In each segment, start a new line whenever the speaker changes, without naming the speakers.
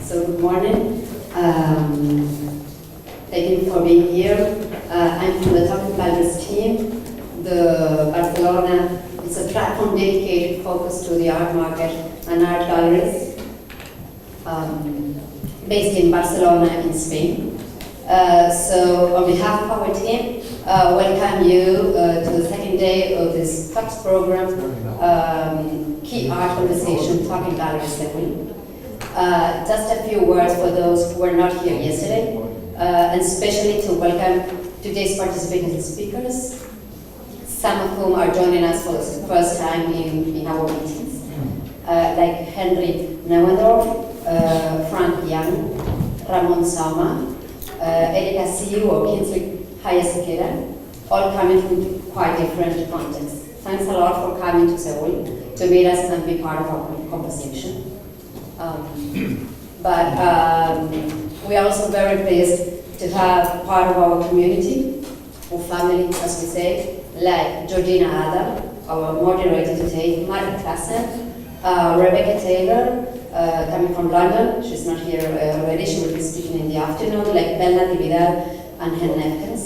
So good morning. Thank you for being here. I'm from the Talking Galleries team. The Barcelona is a platform dedicated focus to the art market and art galleries based in Barcelona in Spain. So on behalf of our team, welcome you to the second day of this talks program, Key Art Conversation Talking Galleries Seoul. Just a few words for those who were not here yesterday, and especially to welcome today's participating speakers, some of whom are joining us for the first time in our meetings, like Henri Neuendorf, Frank Young, Ramon Sauma, Erika Siu or Kinsley Hayasekera, all coming from quite different contexts. Thanks a lot for coming to Seoul to meet us and be part of our conversation. We are also very pleased to have part of our community, or family as we say, like Georgina Adam, our moderator today, Marek Classen, Rebecca Taylor, coming from London. She's not here already, she will be speaking in the afternoon, like Bella Dividal and Henri,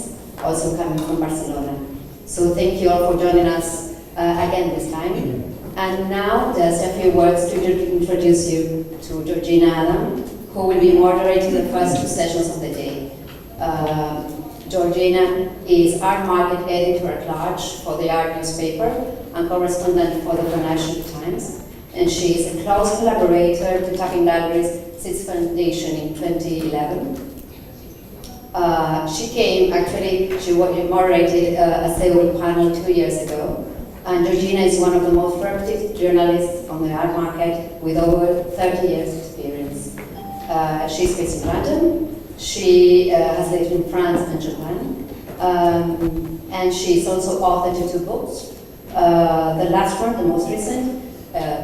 also coming from Barcelona. So thank you all for joining us again this time. And now just a few words to introduce you to Georgina Adam, who will be moderating the first two sessions of the day. Georgina is art market editor-at-large for the art newspaper and correspondent for the Financial Times. And she is a close collaborator to Talking Galleries since its foundation in 2011. She moderated a Seoul panel 2 years ago. And Georgina is one of the most reputable journalists on the art market with over 30 years experience. She's based in London. She has lived in France and Japan. And she's also author to 2 books. The last one, the most recent,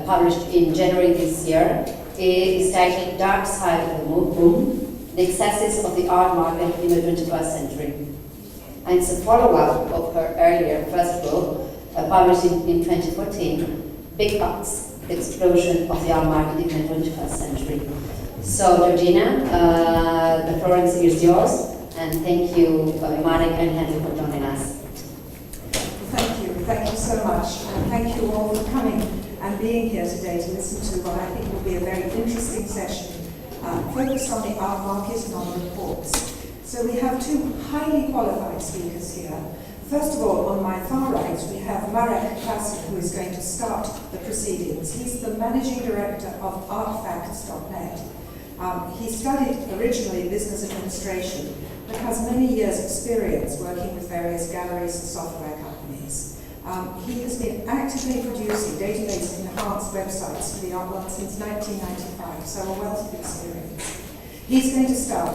published in January this year, is titled Dark Side of the Boom, The Excesses of the Art Market in the 21st Century. And it's a follow-up of her earlier first book, published in 2014, Big Bucks, The Explosion of the Art Market in the 21st Century. So Georgina, the floor is yours, and thank you, Marek and Henri, for joining us.
Thank you so much, and thank you all for coming and being here today to listen to what I think will be a very interesting session, focused on the art market and on reports. So we have 2 highly qualified speakers here. First of all, on my far right, we have Marek, who is going to start the proceedings. He's the managing director of artfacts.net. He studied originally business administration, but has many years' experience working with various galleries and software companies. He has been actively producing database-enhanced websites for the art world since 1995, so a wealth of experience. He's going to start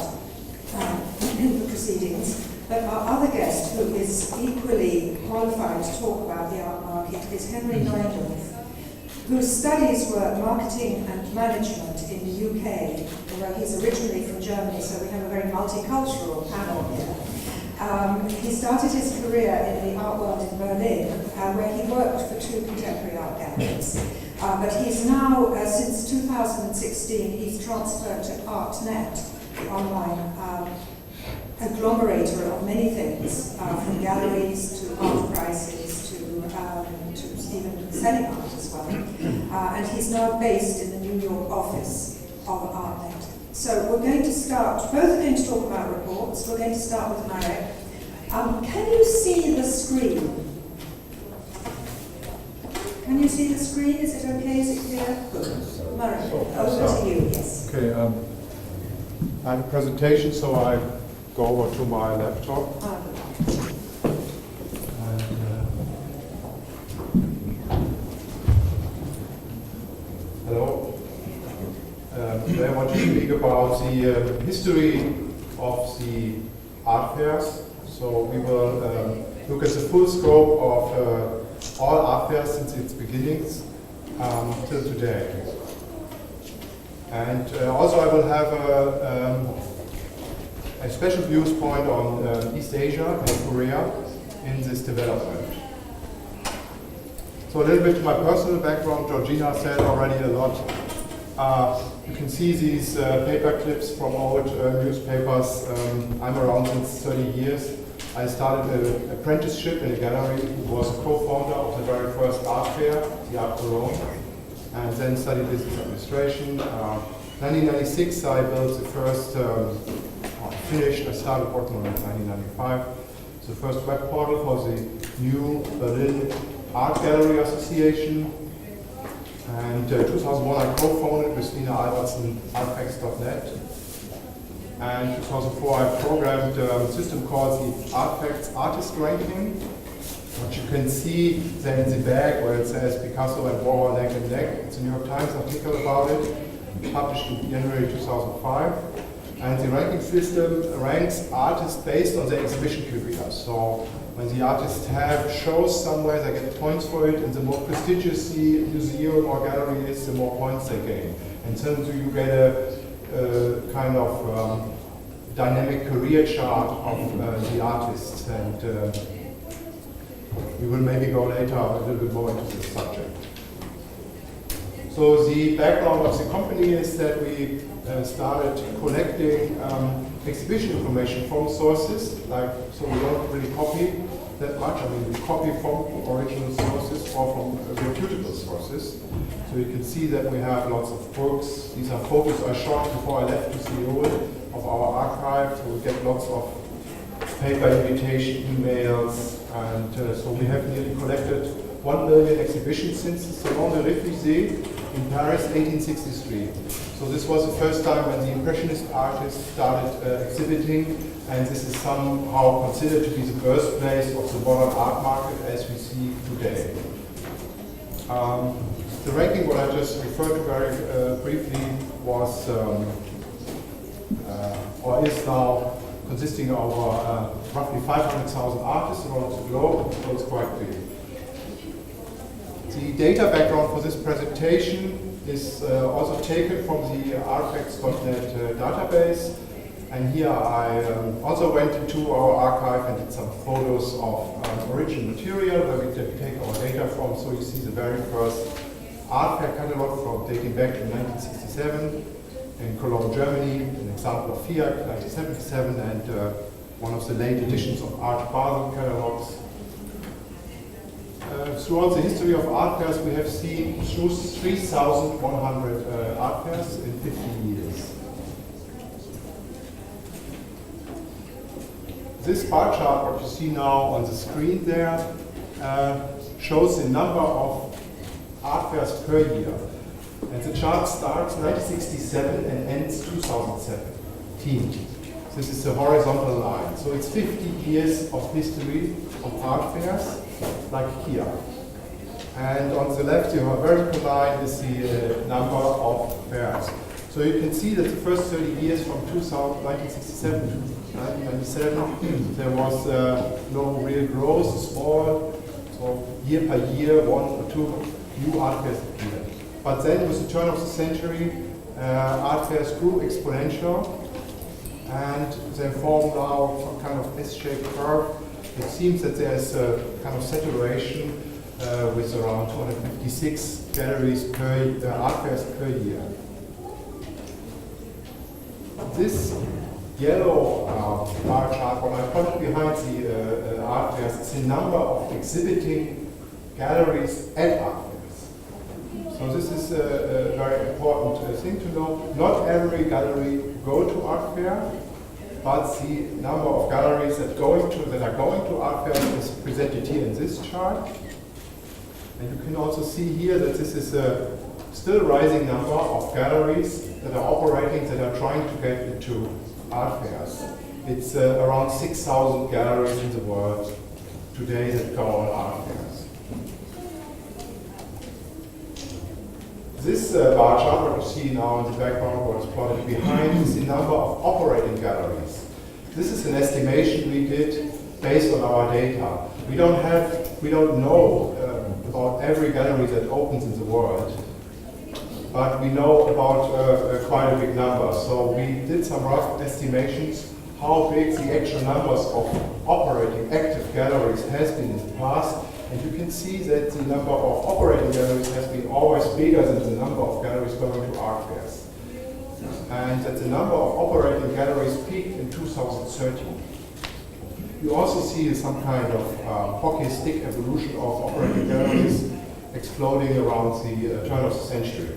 the proceedings. But our other guest, who is equally qualified to talk about the art market, is Henri Neuendorf, whose studies were marketing and management in the UK, although he's originally from Germany, so we have a very multicultural panel here. He started his career in the art world in Berlin, where he worked for 2 contemporary art galleries. But he's now, since 2016, he's transferred to Artnet, the online agglomerator of many things, from galleries to art prices to even selling art as well. And he's now based in the New York office of Artnet. So we're going to start, both are going to talk about reports. We're going to start with Marek. Can you see the screen? Can you see the screen? Is it okay? Is it clear? Good. Marek, over to you, yes.
Okay, I have a presentation, so I go over to my laptop. Hello. Today I want to speak about the history of the art fairs. So we will look at the full scope of all art fairs since its beginnings till today. And also I will have a special viewpoint on East Asia and Korea in this development. So a little bit to my personal background. Georgina said already a lot You can see these paper clips from old newspapers. I'm around since 30 years. I started an apprenticeship in a gallery, was a co-founder of the very first art fair, the Art Cologne, and then studied business administration. 1996 I built the first, finished, I started working on it in 1995, the first web portal for the new Berlin Art Gallery Association. And 2001 I co-founded with Lina Albertsen artfacts.net. And 2004 I programmed a system called the Artfacts Artist Ranking. What you can see there in the back where it says Picasso and Warhol neck and neck. It's a New York Times article about it, published in January 2005. And the ranking system ranks artists based on their exhibition career. So when the artists have shows somewhere, they get points for it, and the more prestigious the museum or gallery is, the more points they gain. And so you get a kind of dynamic career chart of the artists. And we will maybe go later a little bit more into this subject. So the background of the company is that we started collecting exhibition information from sources, so we don't really copy that much. I mean, we copy from original sources or from reputable sources. So you can see that we have lots of books. These are photos I shot before I left to Seoul of our archive. So we get lots of paper invitation emails, and so we have nearly collected 1 million exhibitions since the Salon de Réfugiés in Paris, 1863. So this was the first time when the Impressionist artists started exhibiting, and this is somehow considered to be the birthplace of the modern art market as we see today. The ranking, what I just referred to very briefly, was or is now consisting of roughly 500,000 artists around the globe, so it's quite big. The data background for this presentation is also taken from the artfacts.net database, and here I also went into our archive and did some photos of original material where we take our data from. So you see the very first art fair catalog from dating back to 1967 in Cologne, Germany, an example of Fiat, 1977, and one of the late editions of Art Basel catalogs. Throughout the history of art fairs, we have seen 3,100 art fairs in 50 years. This bar chart, what you see now on the screen there, shows the number of art fairs per year. And the chart starts 1967 and ends 2017. This is the horizontal line. So it's 50 years of history of art fairs, like here. And on the left, the vertical line is the number of fairs. So you can see that the first 30 years from 1967 to 1997, there was no real growth, small, so year per year, 1 or 2 new art fairs appeared. But then with the turn of the century, art fairs grew exponential, and they form now some kind of S-shaped curve. It seems that there's a kind of saturation with around 256 galleries per art fairs per year. This yellow bar chart, what I put behind the art fairs, is the number of exhibiting galleries at art fairs. So this is a very important thing to know. Not every gallery go to art fair, but the number of galleries that are going to art fairs is presented here in this chart. And you can also see here that this is a still rising number of galleries that are operating, that are trying to get into art fairs. It's around 6,000 galleries in the world today that go on art fairs. This bar chart, what you see now in the background, what is plotted behind, is the number of operating galleries. This is an estimation we did based on our data. We don't know about every gallery that opens in the world, but we know about quite a big number. So we did some rough estimations how big the actual numbers of operating active galleries has been in the past, And you can see that the number of operating galleries has been always bigger than the number of galleries going to art fairs. And that the number of operating galleries peaked in 2013. You also see some kind of hockey stick evolution of operating galleries exploding around the turn of the century.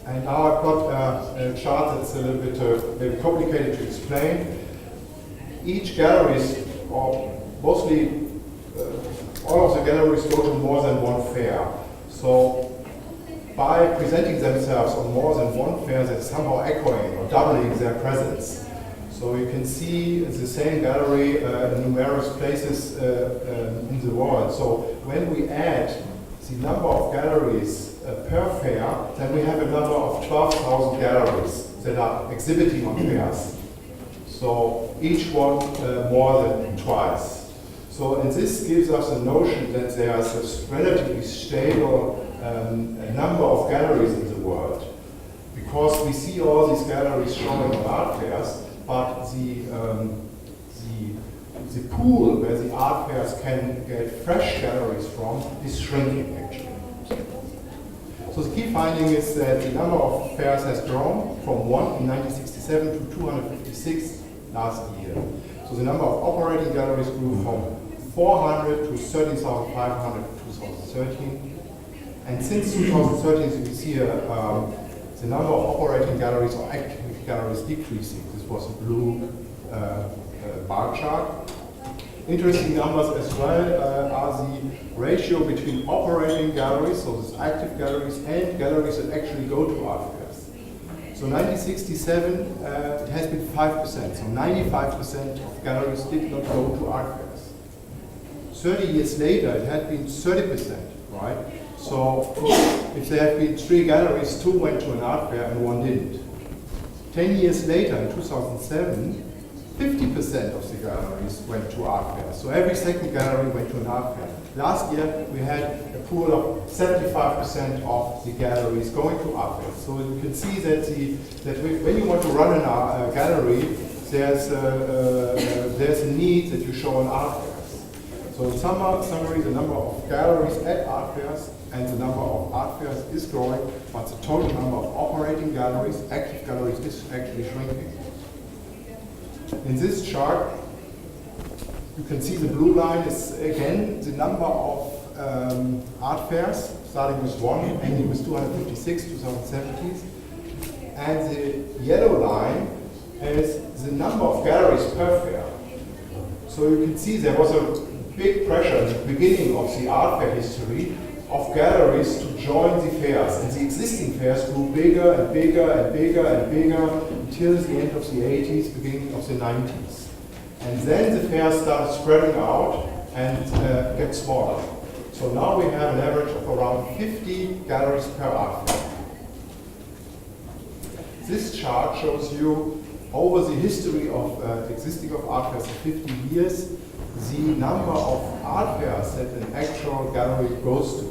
And now I've got a chart that's a little bit maybe complicated to explain. Each galleries, or mostly all of the galleries, go to more than one fair. So by presenting themselves on more than one fair, they're somehow echoing or doubling their presence. So you can see the same gallery in numerous places in the world. So when we add the number of galleries per fair, then we have a number of 12,000 galleries that are exhibiting on fairs. So each one more than twice. So and this gives us a notion that there's a relatively stable number of galleries in the world. Because we see all these galleries showing on art fairs, but the pool where the art fairs can get fresh galleries from is shrinking actually. So the key finding is that the number of fairs has grown from 1 in 1967 to 256 last year. So the number of operating galleries grew from 400 to 13,500 in 2013. And since 2013, you can see the number of operating galleries or active galleries decreasing. This was a blue bar chart. Interesting numbers as well are the ratio between operating galleries, so these active galleries, and galleries that actually go to art fairs. So 1967, it has been 5%, so 95% of galleries did not go to art fairs. 30 years later, it had been 30%, right? So if there had been 3 galleries, 2 went to an art fair and 1 didn't. 10 years later, in 2007, 50% of the galleries went to art fairs. So every second gallery went to an art fair. Last year, we had a pool of 75% of the galleries going to art fairs. So you can see that when you want to run a gallery, there's a need that you show on art fairs. So in summary, the number of galleries at art fairs and the number of art fairs is growing, but the total number of operating galleries, active galleries, is actually shrinking. In this chart, you can see the blue line is again the number of art fairs, starting with 1, ending with 256, 2017. And the yellow line is the number of galleries per fair. So you can see there was a big pressure at the beginning of the art fair history of galleries to join the fairs. And the existing fairs grew bigger and bigger and bigger and bigger until the end of the 80s, beginning of the 90s. And then the fairs started spreading out and get smaller. So now we have an average of around 50 galleries per art fair. This chart shows you over the history of existing of art fairs for 50 years, the number of art fairs that an actual gallery goes to.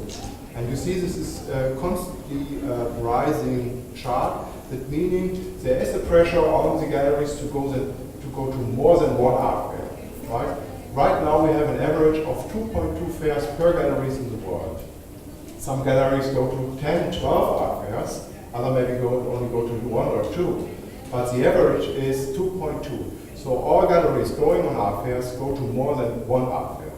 And you see this is a constantly rising chart, that meaning there is a pressure on the galleries to go to more than one art fair, right? Right now we have an average of 2.2 fairs per galleries in the world. Some galleries go to 10, 12 art fairs, other maybe only go to 1 or 2. But the average is 2.2. So all galleries going on art fairs go to more than one art fair.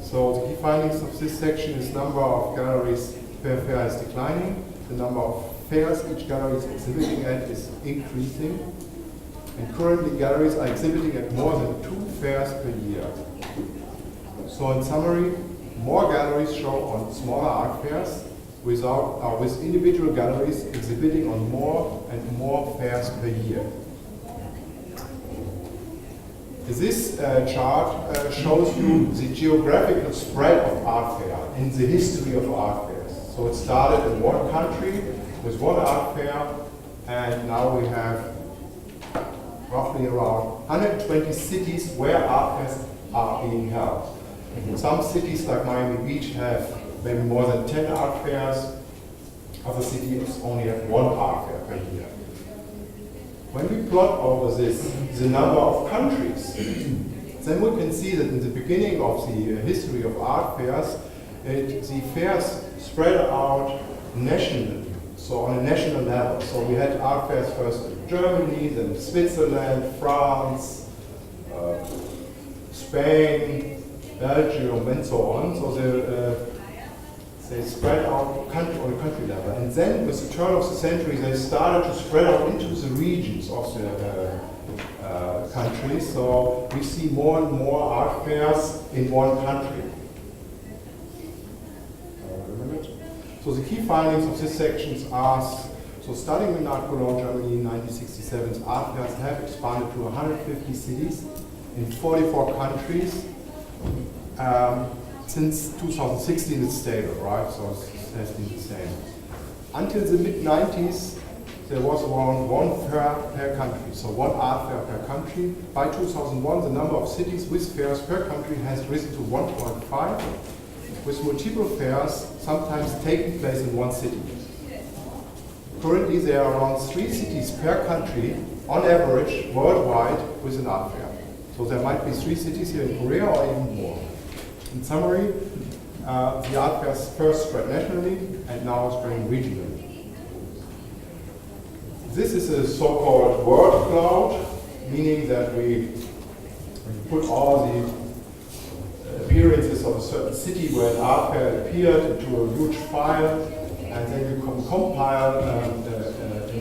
So the key findings of this section is number of galleries per fair is declining. The number of fairs each gallery is exhibiting at is increasing. And currently galleries are exhibiting at more than 2 fairs per year. So in summary, more galleries show on smaller art fairs with individual galleries exhibiting on more and more fairs per year. This chart shows you the geographical spread of art fair in the history of art fairs. So it started in one country with one art fair, and now we have roughly around 120 cities where art fairs are being held. Some cities like Miami Beach have maybe more than 10 art fairs. Other cities only have 1 art fair per year. When we plot over this, the number of countries Then we can see that in the beginning of the history of art fairs, the fairs spread out nationally, so on a national level. So we had art fairs first in Germany, then Switzerland, France, Spain, Belgium, and so on. So they spread out on a country level. And then with the turn of the century, they started to spread out into the regions of the country. So we see more and more art fairs in one country. So the key findings of this section are, so starting with Art Cologne, Germany in 1967, art fairs have expanded to 150 cities in 44 countries. Since 2016 it's stable, right? So it has been the same. Until the mid-90s, there was around one fair per country, so one art fair per country. By 2001, the number of cities with fairs per country has risen to 1.5, with multiple fairs sometimes taking place in one city. Currently, there are around 3 cities per country, on average, worldwide, with an art fair. So there might be 3 cities here in Korea or even more. In summary, the art fairs first spread nationally and now spreading regionally. This is a so-called word cloud, meaning that we put all the appearances of a certain city where an art fair appeared into a huge file, and then you compile an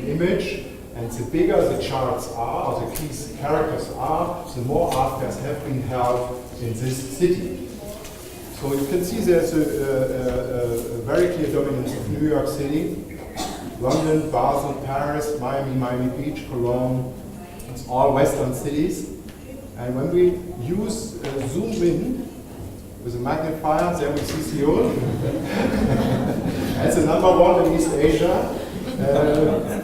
image, and the bigger the charts are, or the key characters are, the more art fairs have been held in this city. So you can see there's a very clear dominance of New York City, London, Basel, Paris, Miami Beach, Cologne. It's all Western cities. And when we use zoom in with a magnifier, then we see Seoul. That's the #1 in East Asia,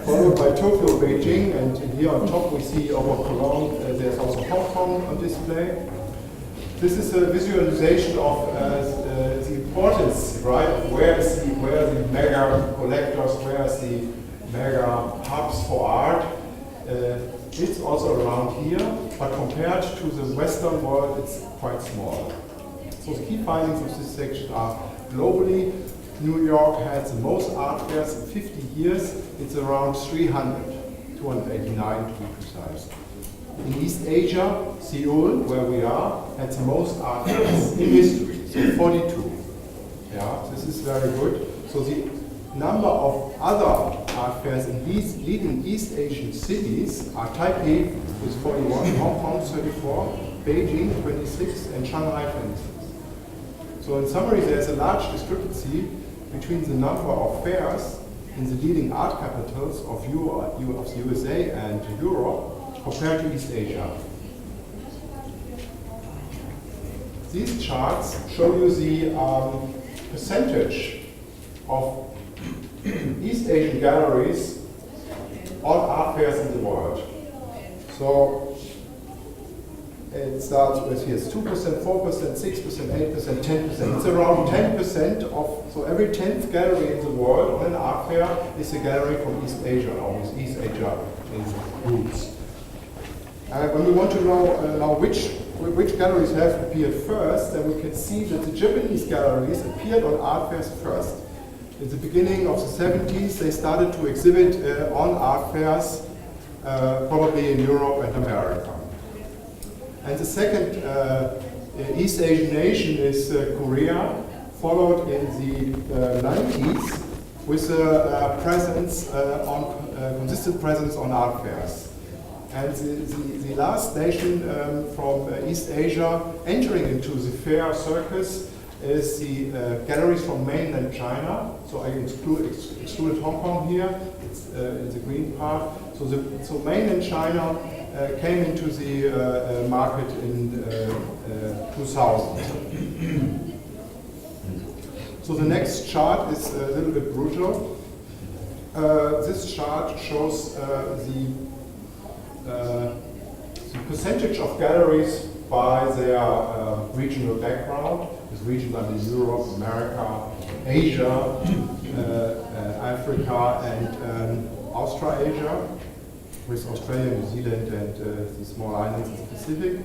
followed by Tokyo, Beijing, and here on top we see over Cologne, there's also Hong Kong on display. This is a visualization of the importance, right, of where are the mega collectors, where are the mega hubs for art. It's also around here, but compared to the Western world, it's quite small. So the key findings of this section are globally, New York has the most art fairs in 50 years. It's around 289 to be precise. In East Asia, Seoul, where we are, had the most art fairs in history, so 42. Yeah, this is very good. So the number of other art fairs in these leading East Asian cities are Taipei with 41, Hong Kong 34, Beijing 26, and Shanghai 26. So in summary, there's a large discrepancy between the number of fairs in the leading art capitals of the USA and Europe compared to East Asia. These charts show you the percentage of East Asian galleries on art fairs in the world. So it starts with here, it's 2%, 4%, 6%, 8%, 10%. It's around 10% of, so every 10th gallery in the world on an art fair is a gallery from East Asia, or with East Asia in groups. When we want to know now which galleries have appeared first, then we can see that the Japanese galleries appeared on art fairs first. In the beginning of the 70s, they started to exhibit on art fairs, probably in Europe and America. And the second East Asian nation is Korea, followed in the 90s with a consistent presence on art fairs. And the last nation from East Asia entering into the fair circus is the galleries from mainland China. So I excluded Hong Kong here, it's in the green part. So mainland China came into the market in 2000. So the next chart is a little bit brutal. This chart shows the percentage of galleries by their regional background. This region under Europe, America, Asia, Africa, and Australasia, with Australia, New Zealand, and the small islands in the Pacific.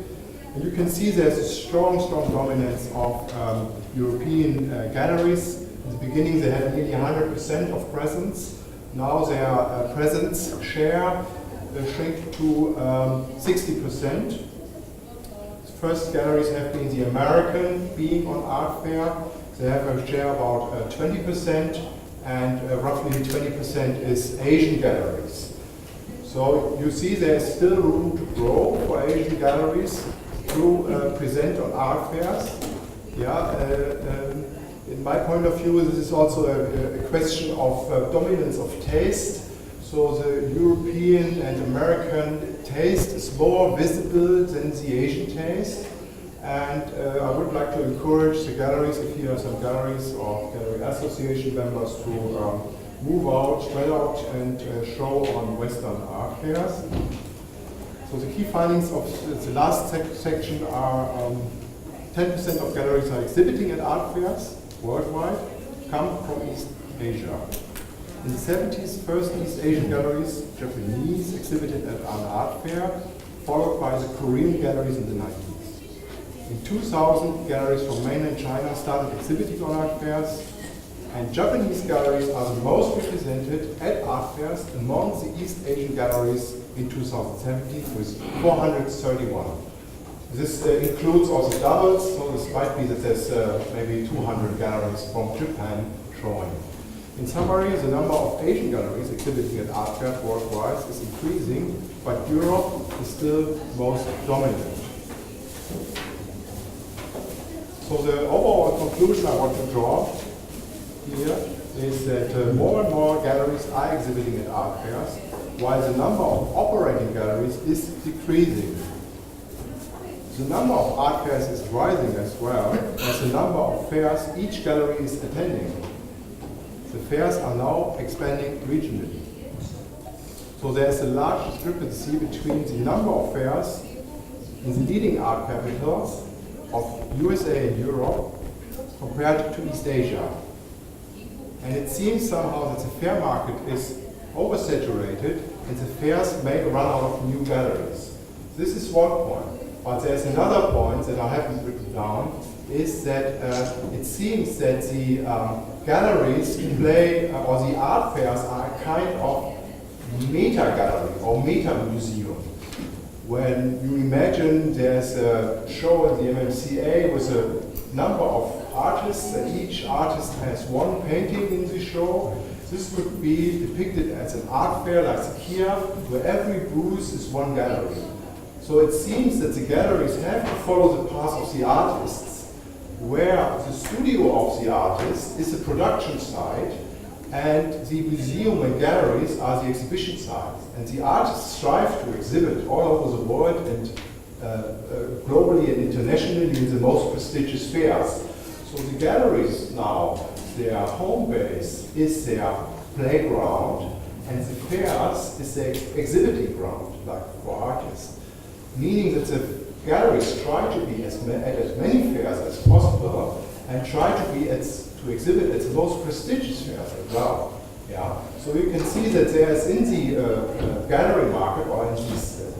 And you can see there's a strong dominance of European galleries. In the beginning they had nearly 100% of presence. Now their presence share shrink to 60%. First galleries have been the American being on art fair. They have a share about 20%, and roughly 20% is Asian galleries. So you see there's still room to grow for Asian galleries to present on art fairs. Yeah, in my point of view, this is also a question of dominance of taste. So the European and American taste is more visible than the Asian taste. And I would like to encourage the galleries, if you have some galleries or gallery association members, to move out, spread out, and show on Western art fairs. So the key findings of the last section are 10% of galleries are exhibiting at art fairs worldwide, come from East Asia. In the 70s, first East Asian galleries, Japanese, exhibited at an art fair, followed by the Korean galleries in the 90s. In 2000, galleries from mainland China started exhibiting on art fairs, and Japanese galleries are the most represented at art fairs among the East Asian galleries in 2017 with 431. This includes also doubles, so this might be that there's maybe 200 galleries from Japan showing. In summary, the number of Asian galleries exhibiting at art fairs worldwide is increasing, but Europe is still most dominant. So the overall conclusion I want to draw here is that more and more galleries are exhibiting at art fairs, while the number of operating galleries is decreasing. The number of art fairs is rising as well as the number of fairs each gallery is attending. The fairs are now expanding regionally. So there's a large discrepancy between the number of fairs in the leading art capitals of USA and Europe compared to East Asia. And it seems somehow that the fair market is oversaturated and the fairs may run out of new galleries. This is one point. But there's another point that I haven't written down, is that it seems that the galleries play, or the art fairs are a kind of meta-gallery or meta-museum. When you imagine there's a show at the MMCA with a number of artists, and each artist has one painting in the show, this could be depicted as an art fair like the Kia, where every booth is one gallery. So it seems that the galleries have to follow the path of the artists, where the studio of the artist is the production site, and the museum and galleries are the exhibition sites. And the artists strive to exhibit all over the world and globally and internationally in the most prestigious fairs. So the galleries now, their home base is their playground, and the fairs is their exhibiting ground, like for artists. Meaning that the galleries try to be at as many fairs as possible and try to exhibit at the most prestigious fairs as well. Yeah. So you can see that there's in the gallery market, or in this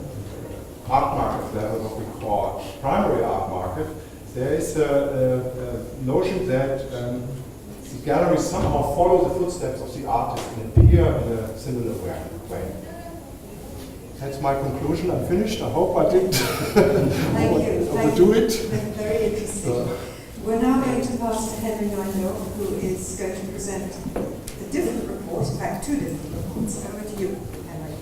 art market level, what we call primary art market, there is a notion that the galleries somehow follow the footsteps of the artist and appear in a similar way. That's my conclusion. I'm finished. I hope I didn't overdo it.
Very interesting. We're now going to pass to Henri Neuendorf, who is going to present a different report, in fact, two different reports. Over to you, Henri.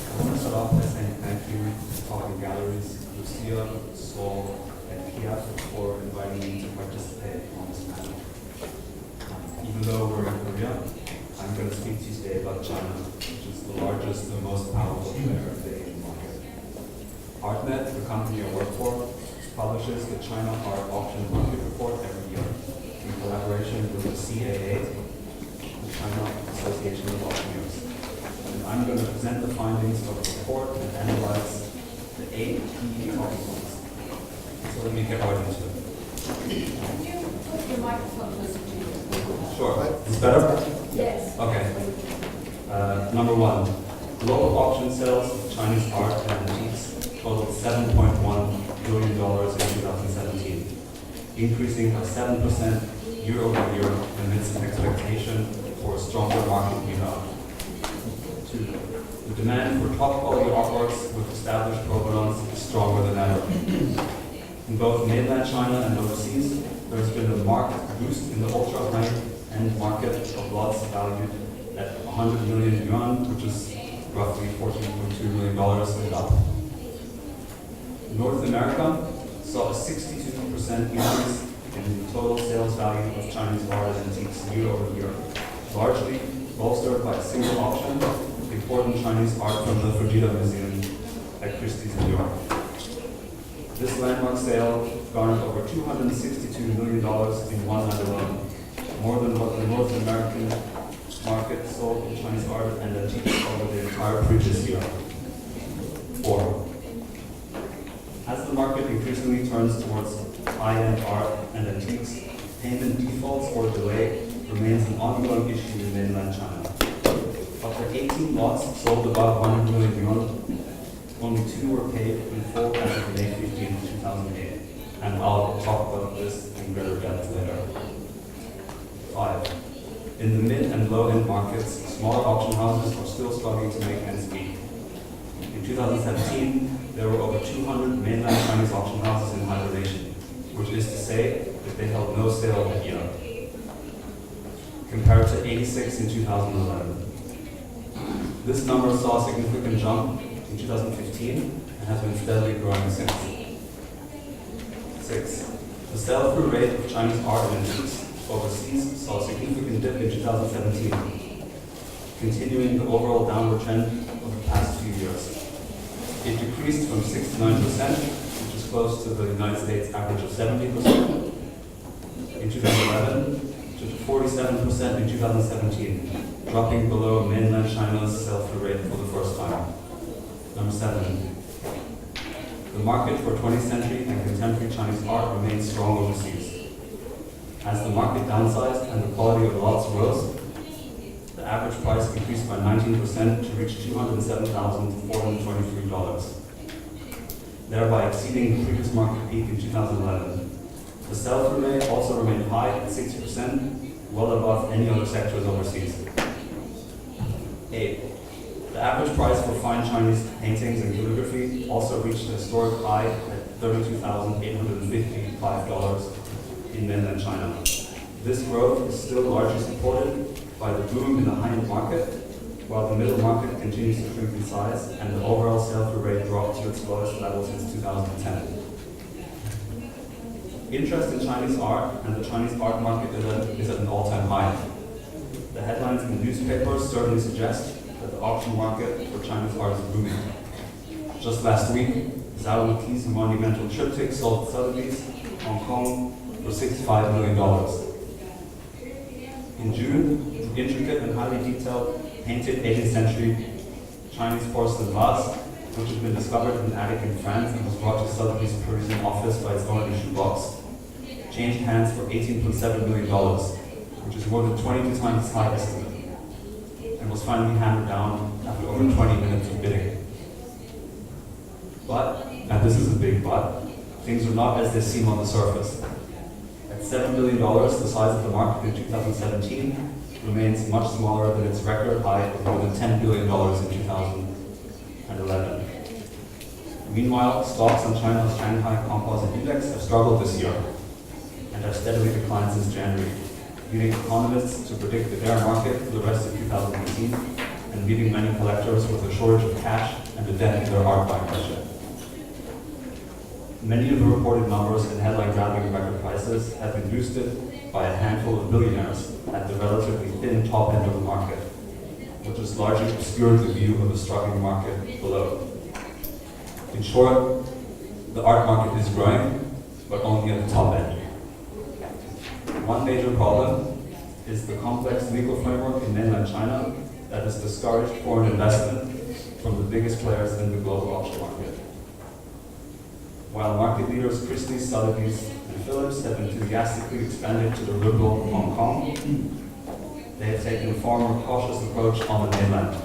I want to start off by saying thank you to all the galleries, Lucia, Seoul, and Kia for inviting me to participate on this panel. Even though we're in Korea, I'm going to speak to you today about China, which is the largest and most powerful player of the Asian market. Artnet, the company I work for, publishes the China Art Auction Market Report every year in collaboration with the CAA, the China Association of Auctioneers. And I'm going to present the findings of the report and analyze the 8 key talking points. So let me get right into it.
Can you put the microphone closer to you?
Sure. Is this better?
Yes.
Okay. Number one, Global auction sales of Chinese art and antiques totaled $7.1 billion in 2017, increasing by 7% year over year amidst an expectation for a stronger market rebound. 2. The demand for top quality artworks with established provenance is stronger than ever. In both mainland China and overseas, there has been a marked boost in the ultra high-end market of lots valued at 100 million yuan, which is roughly $14.2 million and up. North America saw a 62% increase in the total sales value of Chinese art and antiques year over year, largely bolstered by a single auction of important Chinese art from the Fragida Museum at Christie's in New York. This landmark sale garnered over $262 million in one night alone, more than what the North American market sold in Chinese art and antiques over the entire previous year. 4. As the market increasingly turns towards high-end art and antiques, payment defaults or delay remains an ongoing issue in mainland China. Of the 18 lots sold above 100 million yuan, only 2 were paid in full as of May 15, 2008, and I'll talk about this in greater depth later. 5. In the mid and low-end markets, smaller auction houses are still struggling to make ends meet. In 2017, there were over 200 mainland Chinese auction houses in hibernation, which is to say that they held no sale that year, compared to 86 in 2011. This number saw a significant jump in 2015 and has been steadily growing since. 6. The sell-through rate of Chinese art and antiques overseas saw a significant dip in 2017, continuing the overall downward trend of the past few years. It decreased from 69%, which is close to the United States average of 70%, in 2011 to 47% in 2017, dropping below mainland China's sell-through rate for the first time. Number 7. The market for 20th century and contemporary Chinese art remains strong overseas. As the market downsized and the quality of lots rose, the average price increased by 19% to reach $207,423, thereby exceeding the previous market peak in 2011. The sell-through rate also remained high at 60%, well above any other sectors overseas. 8. The average price for fine Chinese paintings and calligraphy also reached a historic high at $32,855 in mainland China. This growth is still largely supported by the boom in the high-end market, while the middle market continues to shrink in size and the overall sell-through rate dropped to its lowest level since 2010. Interest in Chinese art and the Chinese art market is at an all-time high. The headlines in the newspapers certainly suggest that the auction market for Chinese art is booming. Just last week, Zhao Luqi's monumental triptych sold at Sotheby's, Hong Kong, for $65 million. In June, the intricate and highly detailed painted 18th century Chinese porcelain vase, which had been discovered in an attic in France and was brought to Sotheby's Parisian office by its owner in shoebox, changed hands for $18.7 million, which is more than 22 times its high estimate, and was finally hammered down after over 20 minutes of bidding. But, and this is a big but, things are not as they seem on the surface. At $7 billion, the size of the market in 2017 remains much smaller than its record high of more than $10 billion in 2011. Meanwhile, stocks on China's Shanghai Composite Index have struggled this year and have steadily declined since January, leading economists to predict the bear market for the rest of 2018 and leaving many collectors with a shortage of cash and a dent in their art buying budget. Many of the reported numbers and headline-grabbing record prices have been boosted by a handful of billionaires at the relatively thin top end of the market, which has largely obscured the view of a struggling market below. In short, the art market is growing, but only at the top end. One major problem is the complex legal framework in mainland China that has discouraged foreign investment from the biggest players in the global auction market. While market leaders Christie's, Sotheby's, and Phillips have enthusiastically expanded to the liberal Hong Kong, they have taken a far more cautious approach on the mainland.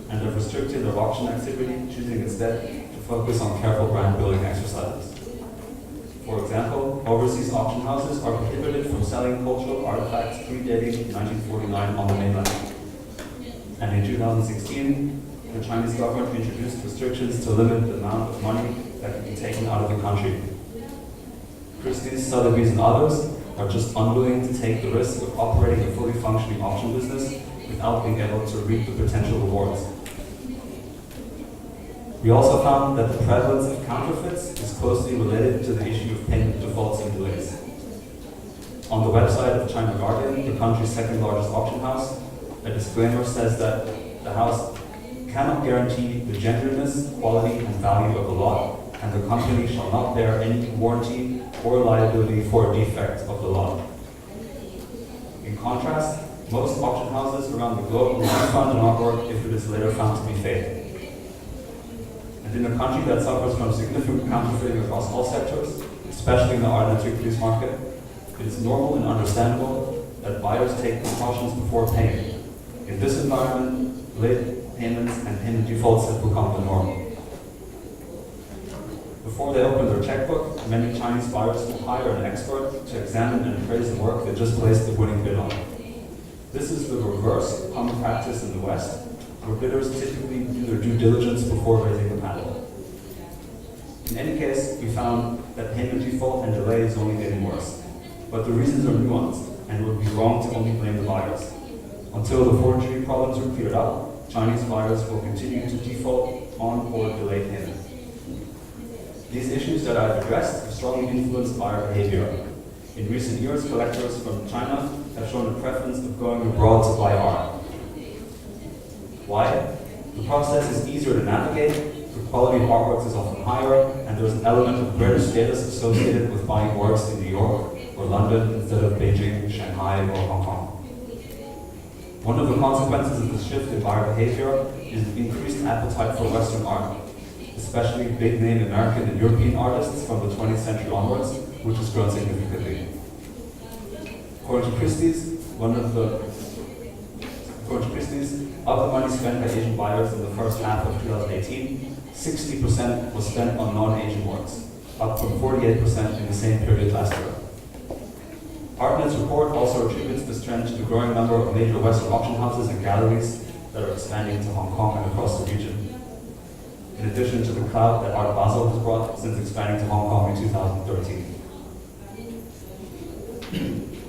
and have restricted their auction activity, choosing instead to focus on careful brand building exercises. For example, overseas auction houses are prohibited from selling cultural artifacts predating 1949 on the mainland. And in 2016, the Chinese government introduced restrictions to limit the amount of money that can be taken out of the country. Christie's, Sotheby's, and others are just unwilling to take the risk of operating a fully functioning auction business without being able to reap the potential rewards. We also found that the prevalence of counterfeits is closely related to the issue of payment defaults and delays. On the website of China Guardian, the country's second largest auction house, a disclaimer says that the house cannot guarantee the genuineness, quality, and value of the lot, and the company shall not bear any warranty or liability for a defect of the lot. In contrast, most auction houses around the globe will refund an artwork if it is later found to be fake. And in a country that suffers from significant counterfeiting across all sectors, especially in the art antiquities market, it is normal and understandable that buyers take precautions before paying. In this environment, late payments and payment defaults have become the norm. Before they open their checkbook, many Chinese buyers will hire an expert to examine and appraise the work they just placed the winning bid on. This is the reverse of common practice in the West, where bidders typically do their due diligence before raising the paddle. In any case, we found that payment default and delay is only getting worse. But the reasons are nuanced, and it would be wrong to only blame the buyers. Until the forgery problems are cleared up, Chinese buyers will continue to default on or delay payment. These issues that I've addressed have strongly influenced buyer behavior. In recent years, collectors from China have shown a preference of going abroad to buy art. Why? The process is easier to navigate, the quality of artworks is often higher, and there's an element of greater status associated with buying works in New York or London instead of Beijing, Shanghai, or Hong Kong. One of the consequences of this shift in buyer behavior is the increased appetite for Western art, especially big-name American and European artists from the 20th century onwards, which has grown significantly. According to Christie's, of the money spent by Asian buyers in the first half of 2018, 60% was spent on non-Asian works, up from 48% in the same period last year. Artnet's report also attributes this trend to the growing number of major Western auction houses and galleries that are expanding to Hong Kong and across the region, in addition to the clout that Art Basel has brought since expanding to Hong Kong in 2013.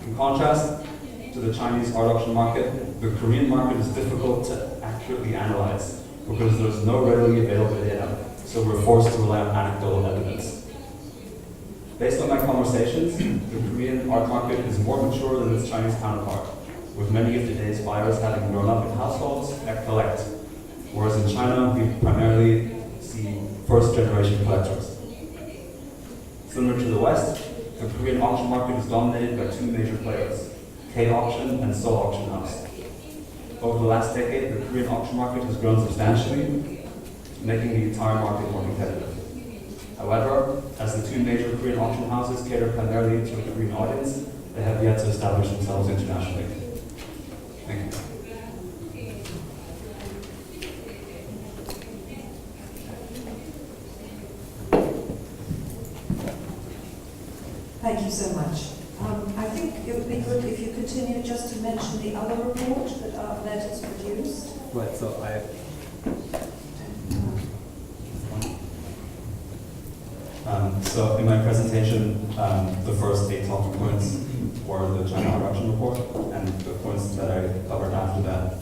In contrast to the Chinese art auction market, the Korean market is difficult to accurately analyze because there's no readily available data, so we're forced to rely on anecdotal evidence. Based on my conversations, the Korean art market is more mature than its Chinese counterpart, with many of today's buyers having grown up in households that collect, whereas in China, we primarily see first-generation collectors. Similar to the West, the Korean auction market is dominated by two major players, K-Auction and Seoul Auction House. Over the last decade, the Korean auction market has grown substantially, making the entire market more competitive. However, as the two major Korean auction houses cater primarily to a Korean audience, they have yet to establish themselves internationally. Thank you.
Thank you so much. I think it would be good if you continue just to mention the other report that artnet has produced.
Right, so so in my presentation, the first 8 talking points were the China art auction report, and the points that I covered after that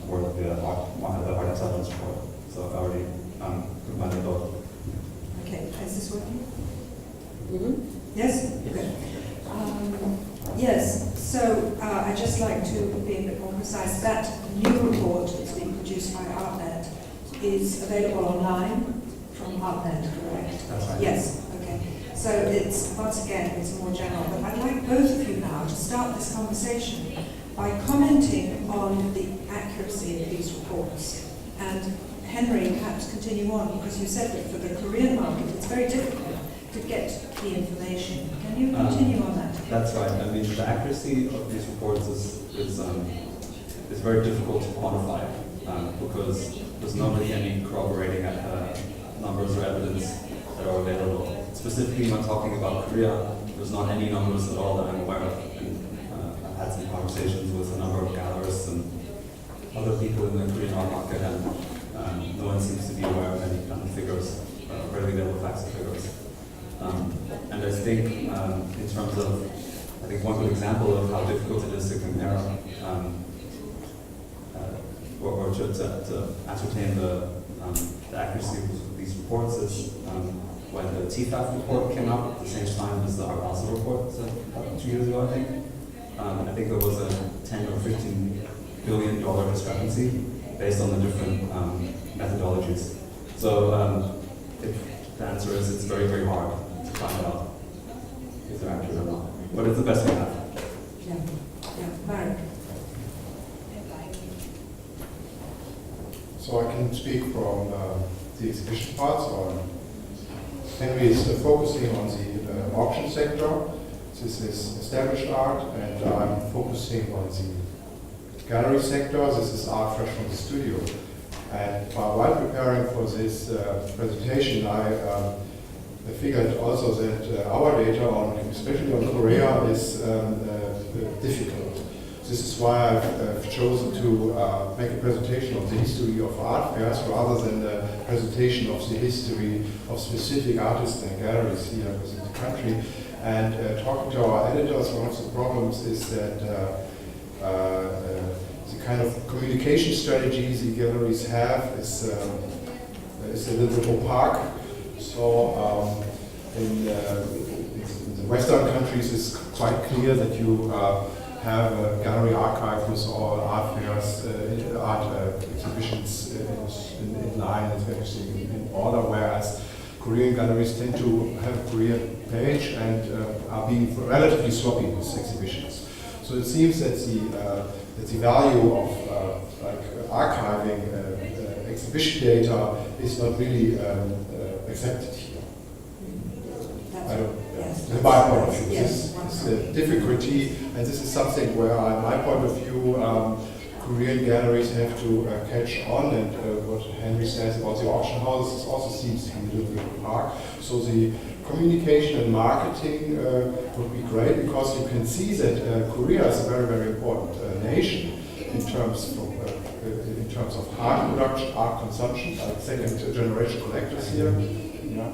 were the art intelligence report. So I've already combined both.
Okay, is this working?
Mm-hmm.
Yes? Good. Yes, so I'd just like to be a bit more precise. That new report that's been produced by artnet is available online from artnet, correct?
That's right.
Yes, okay. So it's, once again, it's more general, but I'd like both of you now to start this conversation by commenting on the accuracy of these reports. And Henri, perhaps continue on, because you said that for the Korean market it's very difficult to get the information. Can you continue on that?
That's right. I mean, the accuracy of these reports is very difficult to quantify because there's not really any corroborating numbers or evidence that are available. Specifically, when talking about Korea, there's not any numbers at all that I'm aware of. And I've had some conversations with a number of gallerists and other people in the Korean art market, and no one seems to be aware of any kind of figures, readily available facts and figures. And I think in terms of, I think one good example of how difficult it is to compare or to ascertain the accuracy of these reports is when the TFAF report came out at the same time as the Art Basel report, so about 2 years ago, I think. I think there was a $10 or $15 billion discrepancy based on the different methodologies. So if the answer is it's very, very hard to find out if they're accurate or not. But it's the best we have.
Yeah, Marek.
So I can speak from the exhibition part. So Henri is focusing on the auction sector. This is established art, and I'm focusing on the gallery sector. This is art fresh from the studio. And while preparing for this presentation, I figured also that our data, especially on Korea, is difficult. This is why I've chosen to make a presentation of the history of art fairs rather than a presentation of the history of specific artists and galleries here within the country. And talking to our editors, one of the problems is that the kind of communication strategies the galleries have is a little bit opaque. So in the Western countries, it's quite clear that you have a gallery archive with all art fairs, art exhibitions in line and everything in order, whereas Korean galleries tend to have a Korean page and are being relatively sloppy with exhibitions. So it seems that the value of archiving exhibition data is not really accepted here. My point of view, this is a difficulty, and this is something where, in my point of view, Korean galleries have to catch on, and what Henri says about the auction houses also seems to be a little bit opaque. So the communication and marketing would be great, because you can see that Korea is a very, very important nation in terms of art production, art consumption, like second-generation collectors here. Yeah.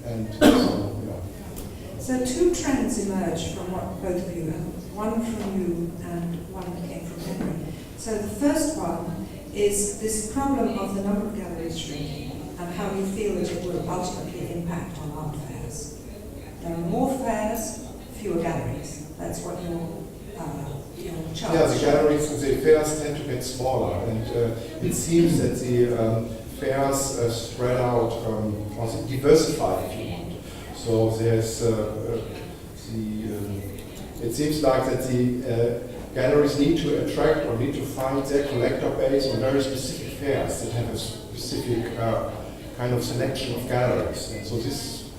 And
So two trends emerge from what both of you have, one from you and one came from Henri. So the first one is this problem of the number of galleries shrinking and how you feel that it will ultimately impact on art fairs. There are more fairs, fewer galleries. That's what your chart.
Yeah, the galleries and the fairs tend to get smaller, and it seems that the fairs spread out, also diversified, if you want. So there's it seems like that the galleries need to attract or need to find their collector base on very specific fairs that have a specific kind of selection of galleries. And so this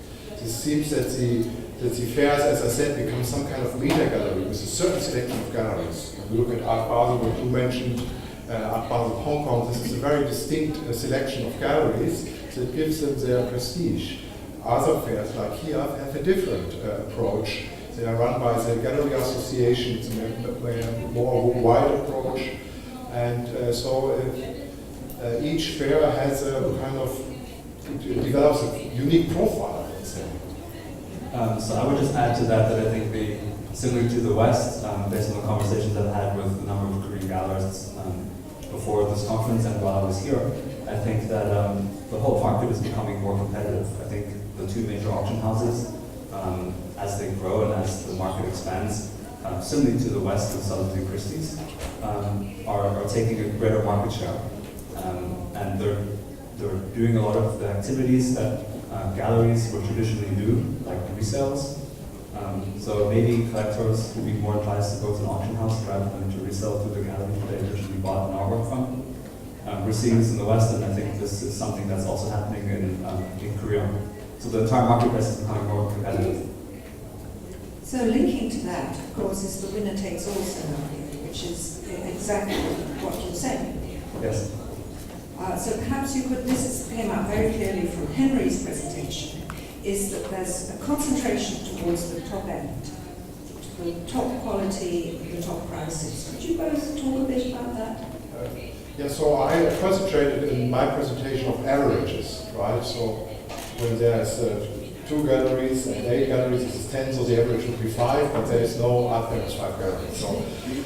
seems that the fairs, as I said, become some kind of meta gallery with a certain selection of galleries. When we look at Art Basel, what you mentioned, Art Basel Hong Kong, this is a very distinct selection of galleries that gives them their prestige. Other fairs, like here, have a different approach. They are run by the Gallery Association, it's a more wide approach. And so each fair has a kind of, it develops a unique profile, I would say.
So I would just add to that I think similar to the West, based on the conversations I've had with a number of Korean gallerists before this conference and while I was here, I think that the whole market is becoming more competitive. I think the two major auction houses, as they grow and as the market expands, similarly to the West and Sotheby's Christie's, are taking a greater market share. And they're doing a lot of the activities that galleries would traditionally do, like resales. So maybe collectors would be more advised to go to an auction house rather than to resell to the gallery they originally bought an artwork from. We're seeing this in the West, and I think this is something that's also happening in Korea. So the entire marketplace is becoming more competitive.
So linking to that, of course, is the winner takes all scenario, which is exactly what you're saying.
Yes.
So perhaps you could, came out very clearly from Henri's presentation, is that there's a concentration towards the top end, the top quality, the top prices. Could you both talk a bit about that?
Yeah, so I concentrated in my presentation of averages, right? So when there's 2 galleries and 8 galleries, this is 10, so the average would be 5, but there is no art fair with 5 galleries. So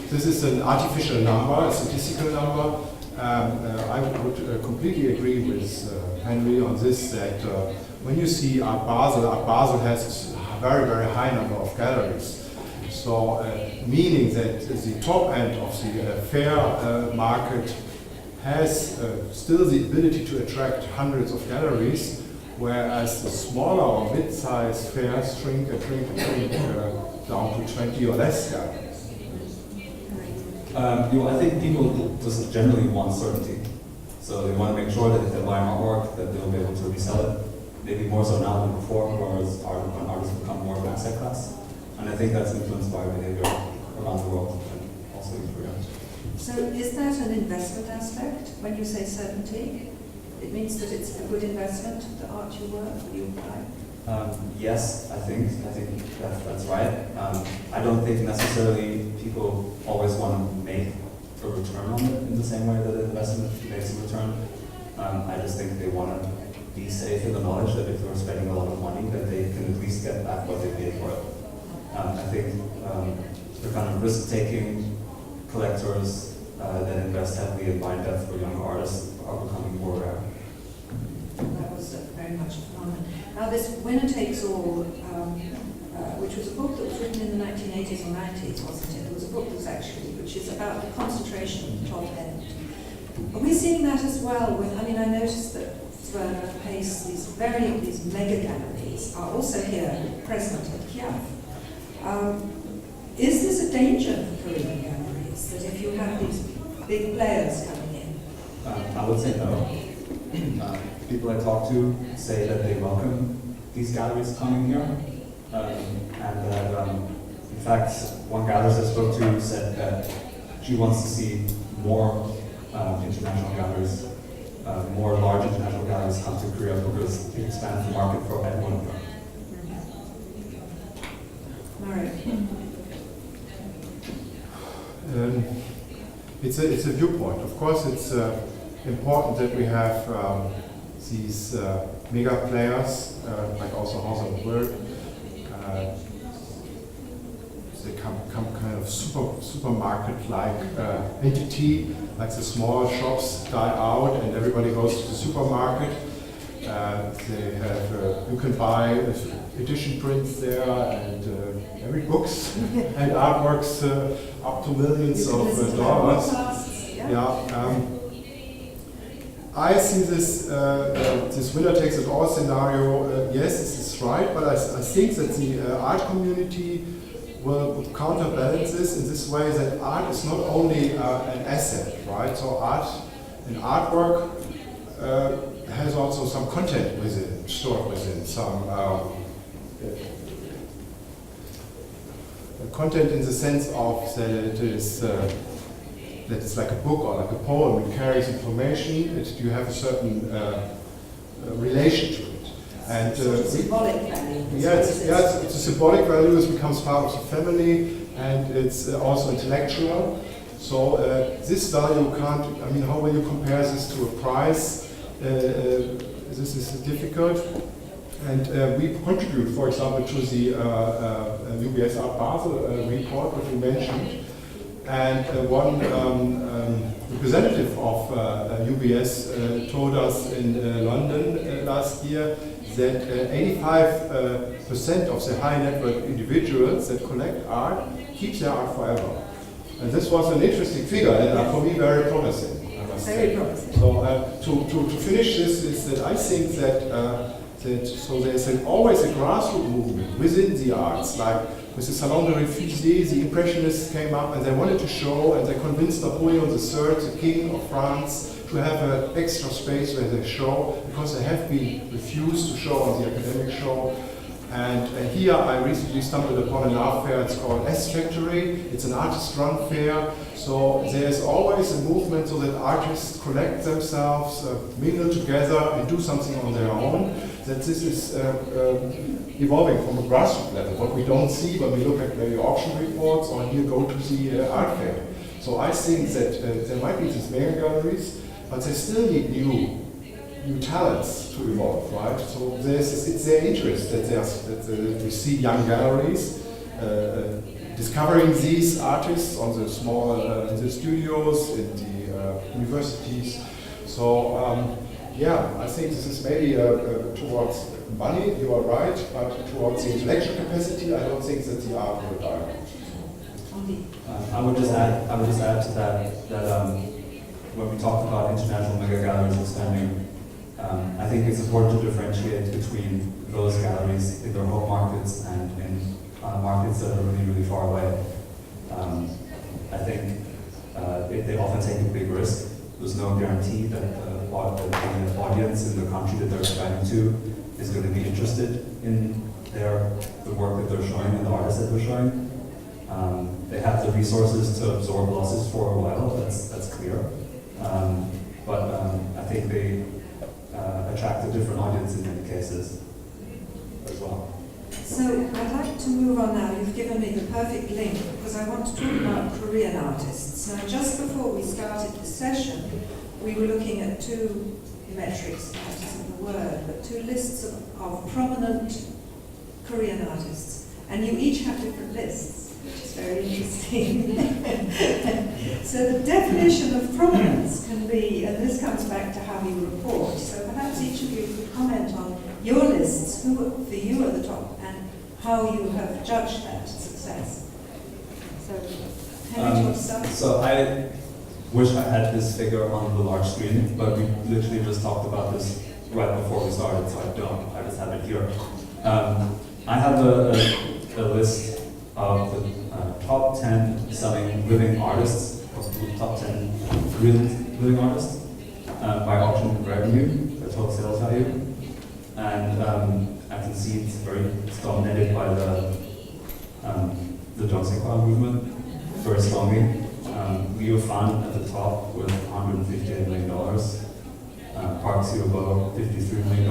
this is an artificial number, a statistical number. I would completely agree with Henri on this, that when you see Art Basel has a very, very high number of galleries. So meaning that the top end of the fair market has still the ability to attract hundreds of galleries, whereas the smaller or mid-sized fairs shrink down to 20 or less galleries.
I think people just generally want certainty. So they want to make sure that if they buy artwork, that they'll be able to resell it. Maybe more so now than before, whereas artists become more of an asset class. And I think that's influenced by behavior around the world and also in Korea.
So is that an investment aspect when you say certainty? It means that it's a good investment, the art you work, you buy?
Yes, I think that's right. I don't think necessarily people always want to make a return on it in the same way that an investment makes a return. I just think they want to be safe in the knowledge that if they're spending a lot of money, that they can at least get back what they paid for it. I think the kind of risk-taking collectors that invest heavily in buying depth for younger artists are becoming more rare.
That was very much a phenomenon. Now this Winner Takes All, which was a book that was written in the 1980s or 90s, wasn't it? It was a book that's actually, which is about the concentration of the top end. Are we seeing that as well? I noticed that Werner, Pace, these mega galleries are also here present at Kiev. Is this a danger for Korean galleries, that if you have these big players coming in?
I would say no. People I talk to say that they welcome these galleries coming here, and that, in fact, one gallerist I spoke to said that she wants to see more international galleries, more large international galleries come to Korea because it expands the market for everyone here.
Marek.
It's a viewpoint. Of course, it's important that we have these mega players, like also House of Work. They become kind of supermarket-like entity, like the small shops die out and everybody goes to the supermarket. They have, you can buy edition prints there and every books and artworks up to millions of dollars. I see this this winner takes it all scenario. Yes, this is right, but I think that the art community will counterbalance this in this way, that art is not only an asset, right? So art and artwork has also some content within, stored within, some content in the sense of that it is that it's like a book or like a poem. It carries information. You have a certain relation to it. And
symbolic value.
Yes, it's a symbolic value. It becomes part of the family, and it's also intellectual. So this value can't. I mean, how will you compare this to a price? This is difficult. And we contribute, for example, to the UBS Art Basel report, which we mentioned. And one representative of UBS told us in London last year that 85% of the high net worth individuals that collect art keep their art forever. And this was an interesting figure, and for me very promising, I must say.
Very promising.
So to finish this is that I think that so there's always a grassroots movement within the arts, like with the Salon de Réfugiés, the Impressionists came up and they wanted to show, and they convinced Napoleon III, the King of France, to have an extra space where they show, because they have been refused to show on the academic show. And here I recently stumbled upon an art fair. It's called S Factory. It's an artist-run fair. So there's always a movement so that artists collect themselves, mingle together, and do something on their own. That this is evolving from a grassroots level. What we don't see when we look at maybe auction reports or here go to the art fair. So I think that there might be these mega galleries, but they still need new talents to evolve, right? So it's their interest that we see young galleries discovering these artists on the small in the studios, in the universities. So yeah, I think this is maybe towards money. You are right, but towards the intellectual capacity, I don't think that the art will die.
I would just add to that when we talk about international mega galleries expanding, I think it's important to differentiate between those galleries in their home markets and in markets that are really, really far away. I think they often take a big risk. There's no guarantee that the audience in the country that they're expanding to is going to be interested in the work that they're showing and the artists that they're showing. They have the resources to absorb losses for a while, that's clear. But I think they attract a different audience in many cases as well.
So I'd like to move on now. You've given me the perfect link because I want to talk about Korean artists. Now, just before we started the session, we were looking at two metrics, that isn't the word, but two lists of prominent Korean artists. And you each have different lists, which is very interesting. So the definition of prominence can be, and this comes back to how you report, so perhaps each of you could comment on your lists, who for you are the top, and how you have judged that success. So, Henri, do you want to start?
So I wish I had this figure on the large screen, but we literally just talked about this right before we started, so I don't. I just have it here. I have a list of the top 10 selling living artists, possibly top 10 real living artists by auction revenue, by total sales value. And I can see it's dominated by the Jungsekwa movement very strongly. Liu Fan at the top with $158 million, Park Seo-bo $53 million,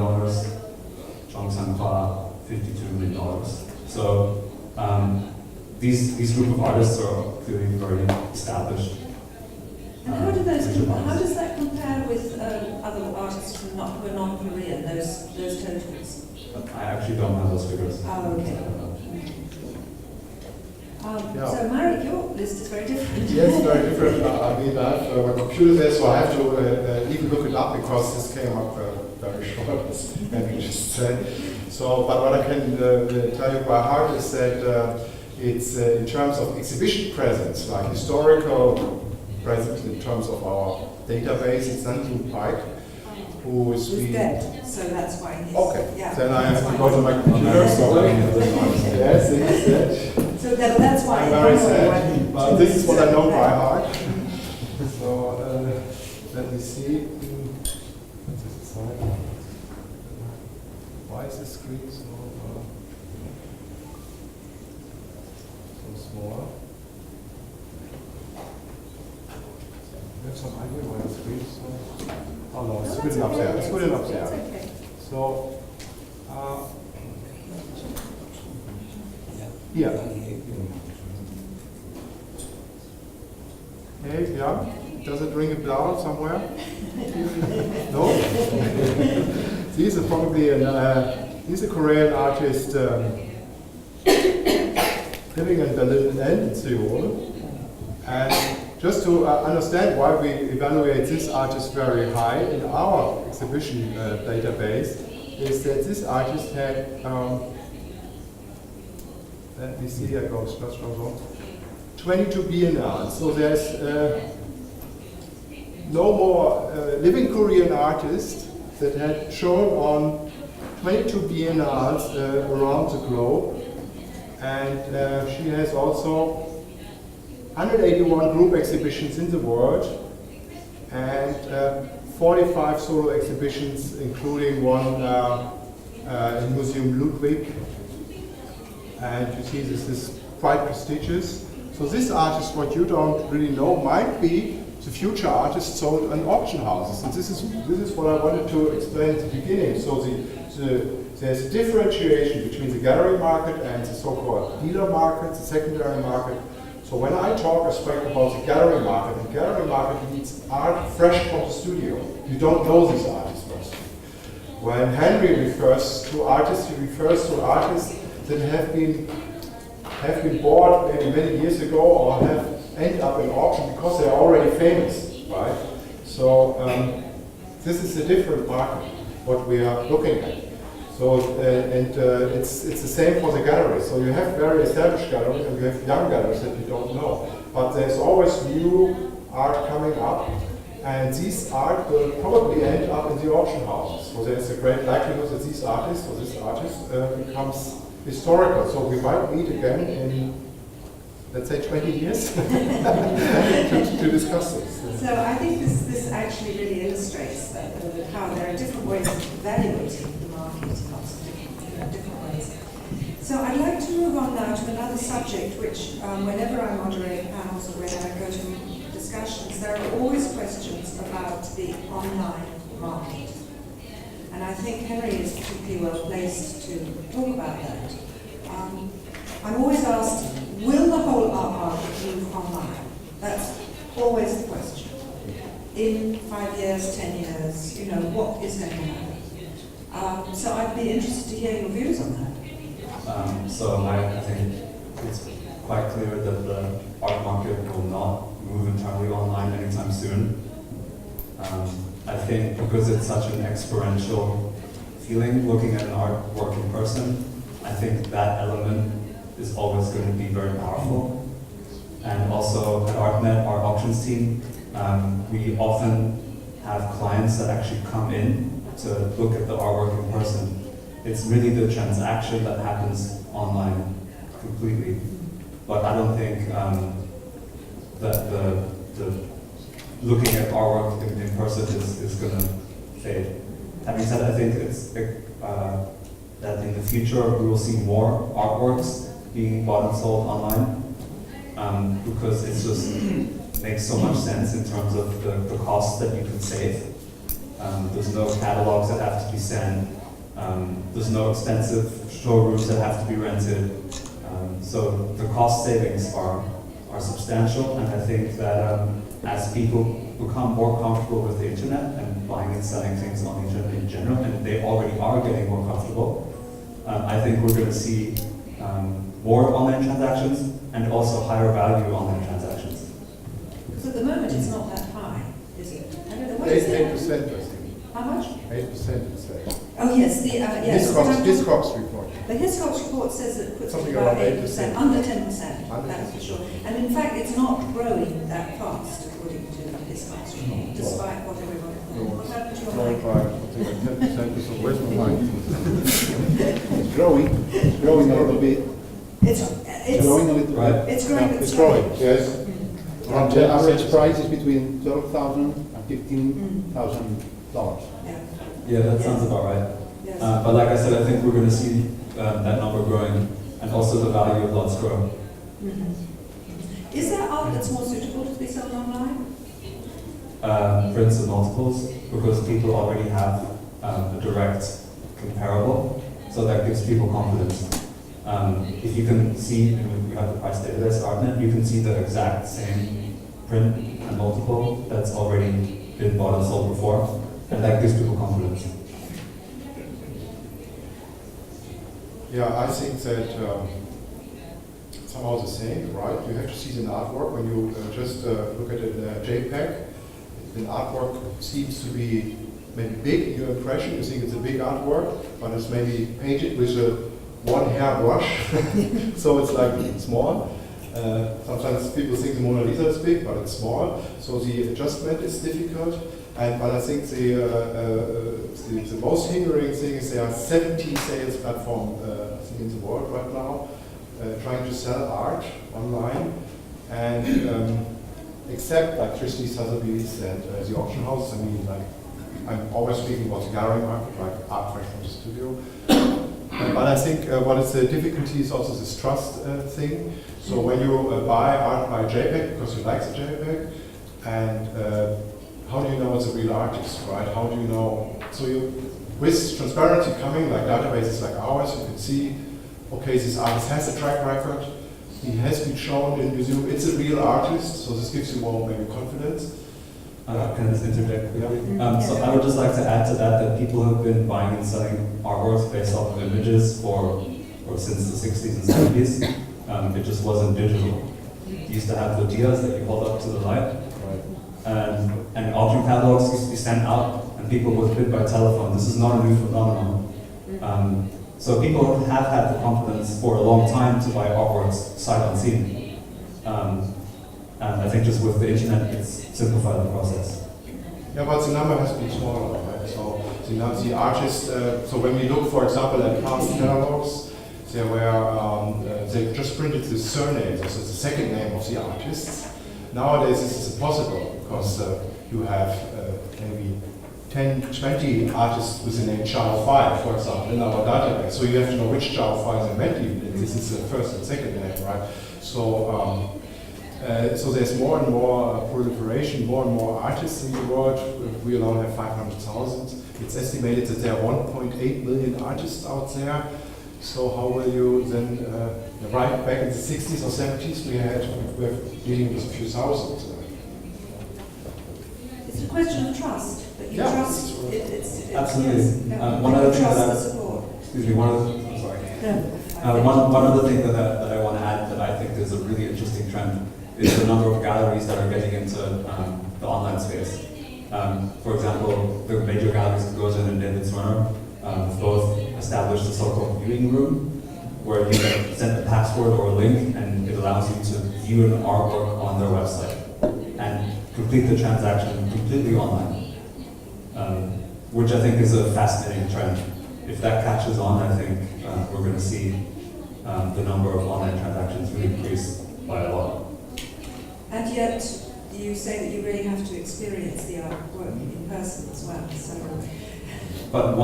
Jung Sang-kwa $52 million. So these group of artists are clearly very established.
And how does that compare with other artists who are non-Korean, those totals?
I actually don't have those figures.
Oh, okay.
Yeah.
So Marek, your list is very different.
Yes, very different. I mean, I have my computer there, so I have to even look it up because this came up very short, as Henri just said. So, but what I can tell you by heart is that it's in terms of exhibition presence, like historical presence in terms of our database, it's Nanju Pike, who is
He's dead, so that's why he's...
Okay,
yeah,
then I have to
why
go to my computer, sorry. Yes, it is dead.
So that's why...
I'm very sad, but this is what I know by heart. So, let me see. What's this side? Why is the screen so small? You have some idea why the screen is so... Oh no, it's good enough there. It's good enough there.
Okay.
So, here. Hey, yeah? Does it ring a bell somewhere? No? These are probably he's a Korean artist living in Berlin and in Seoul. And just to understand why we evaluate this artist very high in our exhibition database, is that this artist had, let me see, I go just wrong, 22 biennales. So there's no more living Korean artists that had shown on 22 biennales around the globe. And she has also 181 group exhibitions in the world and 45 solo exhibitions, including one in Museum Ludwig and you see this is quite prestigious. So this artist, what you don't really know, might be the future artist sold in auction houses. And this is what I wanted to explain at the beginning. So there's a differentiation between the gallery market and the so-called dealer market, the secondary market. So when I talk, I speak about the gallery market. The gallery market needs art fresh from the studio. You don't know these artists first. When Henri refers to artists, he refers to artists that have been bought maybe many years ago or have ended up in auction because they're already famous, right? So this is a different market, what we are looking at. So, it's the same for the galleries. So you have very established galleries and you have young galleries that you don't know. But there's always new art coming up, and this art will probably end up in the auction houses. So there's a great likelihood that these artists or this artist becomes historical. So we might meet again in, let's say, 20 years to discuss this.
So I think this actually really illustrates that, how there are different ways of evaluating the market, lots of different ways. So I'd like to move on now to another subject, which whenever I moderate panels or whenever I go to discussions, there are always questions about the online market. And I think Henri is particularly well placed to talk about that. I'm always asked, will the whole art market move online? That's always the question. In 5 years, 10 years, what is going to happen? So I'd be interested to hear your views on that.
I think it's quite clear that the art market will not move entirely online anytime soon. I think because it's such an experiential feeling looking at an artwork in person, I think that element is always going to be very powerful. And also at ArtNet, our auctions team, we often have clients that actually come in to look at the artwork in person. It's really the transaction that happens online completely. But I don't think that the looking at artwork in person is going to fade. Having said, I think it's that in the future we will see more artworks being bought and sold online because it just makes so much sense in terms of the costs that you can save. There's no catalogs that have to be sent. There's no expensive showrooms that have to be rented. So the cost savings are substantial, and I think that as people become more comfortable with the internet and buying and selling things on the internet in general, and they already are getting more comfortable, I think we're going to see more online transactions and also higher value online transactions.
Because at the moment it's not that high, is it? I don't know. What is
8%,
it?
I think.
How much?
8% it says.
Oh yes, yes.
Hiscox report.
The Hiscox report says that it puts
Something
it about
around
8%, under 10%, that's for sure. And in fact, it's not growing that fast, according to the Hiscox report, despite what everyone thought. What happened to your
Growing
mic?
by 10%, so where's my mind?
It's growing a little bit.
It's
Growing a little
Right.
bit.
It's growing, but
It's
slowly.
growing, yes.
And the average price is between $12,000 and $15,000.
Yeah.
Yeah, that sounds about right.
Yes.
But like I said, I think we're going to see that number growing, and also the value of lots grow.
Is there art that's more suitable to be sold online?
For instance, multiples, because people already have a direct comparable, so that gives people confidence. If you can see, we have the price database artnet, you can see the exact same print and multiple that's already been bought and sold before, and that gives people confidence.
Yeah, I think that somehow the same, right? You have to see the artwork when you just look at it in JPEG. The artwork seems to be maybe big, your impression, you think it's a big artwork, but it's maybe painted with a one hair brush, so it's like small. Sometimes people think the Mona Lisa is big, but it's small, so the adjustment is difficult. But I think the most hindering thing is there are 70 sales platforms in the world right now trying to sell art online, and except like Christie Sotheby's and the auction houses. I mean, like I'm always speaking about the gallery market, like art fresh from the studio. But I think what is the difficulty is also this trust thing. So when you buy art by JPEG because you like the JPEG, and how do you know it's a real artist, right? How do you know? So with transparency coming, like databases like ours, you can see, okay, this artist has a track record. He has been shown in museum. It's a real artist, so this gives you more maybe confidence.
Can I just interject quickly?
Yeah.
So I would just like to add to that people have been buying and selling artworks based off of images or since the 60s and 70s. It just wasn't digital. You used to have the dias that you hold up to the light. And auction catalogs used to be sent out and people would bid by telephone. This is not a new phenomenon. So people have had the confidence for a long time to buy artworks sight unseen. And I think just with the internet, it's simplified the process.
Yeah, but the number has been smaller, right? So the artists, so when we look, for example, at past catalogs, there were, they just printed the surname, so it's the second name of the artists. Nowadays this is impossible because you have maybe 10, 20 artists with the name Charles 5, for example, in our database. So you have to know which Charles 5 they meant even. This is the first and second name, right? So, so there's more and more proliferation, more and more artists in the world. We alone have 500,000. It's estimated that there are 1.8 million artists out there. So how will you then, right back in the 60s or 70s, we were dealing with a few thousand.
It's a question of trust, that you
Yeah,
trust
it's
it's
Absolutely.
yes, yeah.
One other thing
trust
that
the
I-
support.
Excuse me, I'm sorry.
No.
One other thing that I want to add that I think is a really interesting trend is the number of galleries that are getting into the online space. For example, the major galleries that goes in David's Runner both established a so-called viewing room where you can send a password or a link and it allows you to view an artwork on their website and complete the transaction completely online, which I think is a fascinating trend. If that catches on, I think we're going to see the number of online transactions really increase by a lot.
And yet, you say that you really have to experience the artwork in person as well. So,
But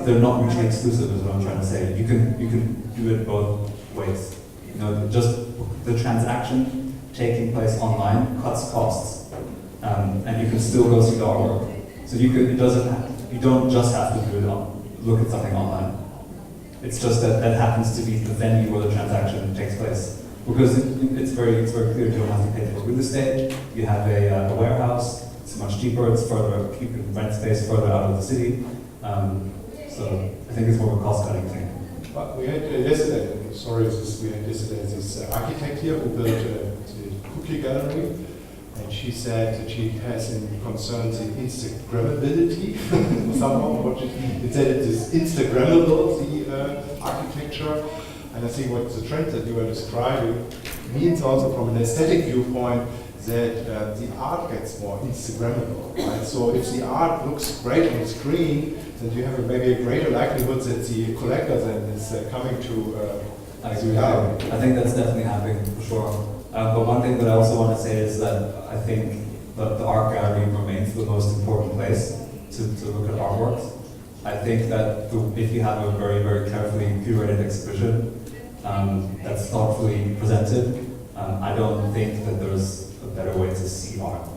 they're not mutually exclusive, is what I'm trying to say. You can do it both ways. You know, just the transaction taking place online cuts costs, and you can still go see the artwork. So you don't just have to look at something online. It's just that happens to be the venue where the transaction takes place. Because it's very clear you don't have to pay for real estate. You have a warehouse. It's much cheaper. It's further. You can rent space further out of the city. So I think it's more of a cost-cutting thing.
But we had yesterday, we had yesterday this architect here who built the Cookie Gallery, and she said that she has in concern the Instagrammability somehow. It said it is Instagrammable, the architecture. And I think what the trend that you are describing means also from an aesthetic viewpoint that the art gets more Instagrammable, right? So if the art looks great on the screen, then you have maybe a greater likelihood that the collector then is coming to
I agree. I think that's definitely happening for sure. But one thing that I also want to say is that I think that the art gallery remains the most important place to look at artworks. I think that if you have a very, very carefully curated exhibition that's thoughtfully presented, I don't think that there's a better way to see art.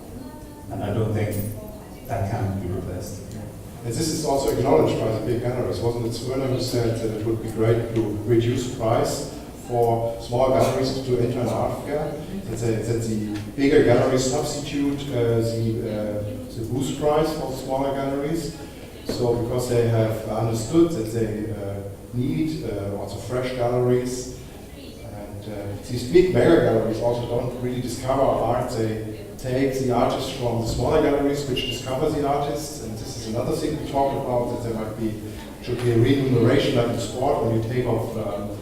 And I don't think that can be replaced.
And this is also acknowledged by the big galleries. Wasn't it Werner who said that it would be great to reduce price for small galleries to enter an art fair? That the bigger galleries substitute the booth price for smaller galleries. So because they have understood that they need also fresh galleries, and these big mega galleries also don't really discover art. They take the artists from the smaller galleries which discover the artists, and this is another thing we talked about, that there should be a remuneration like in sport when you take off a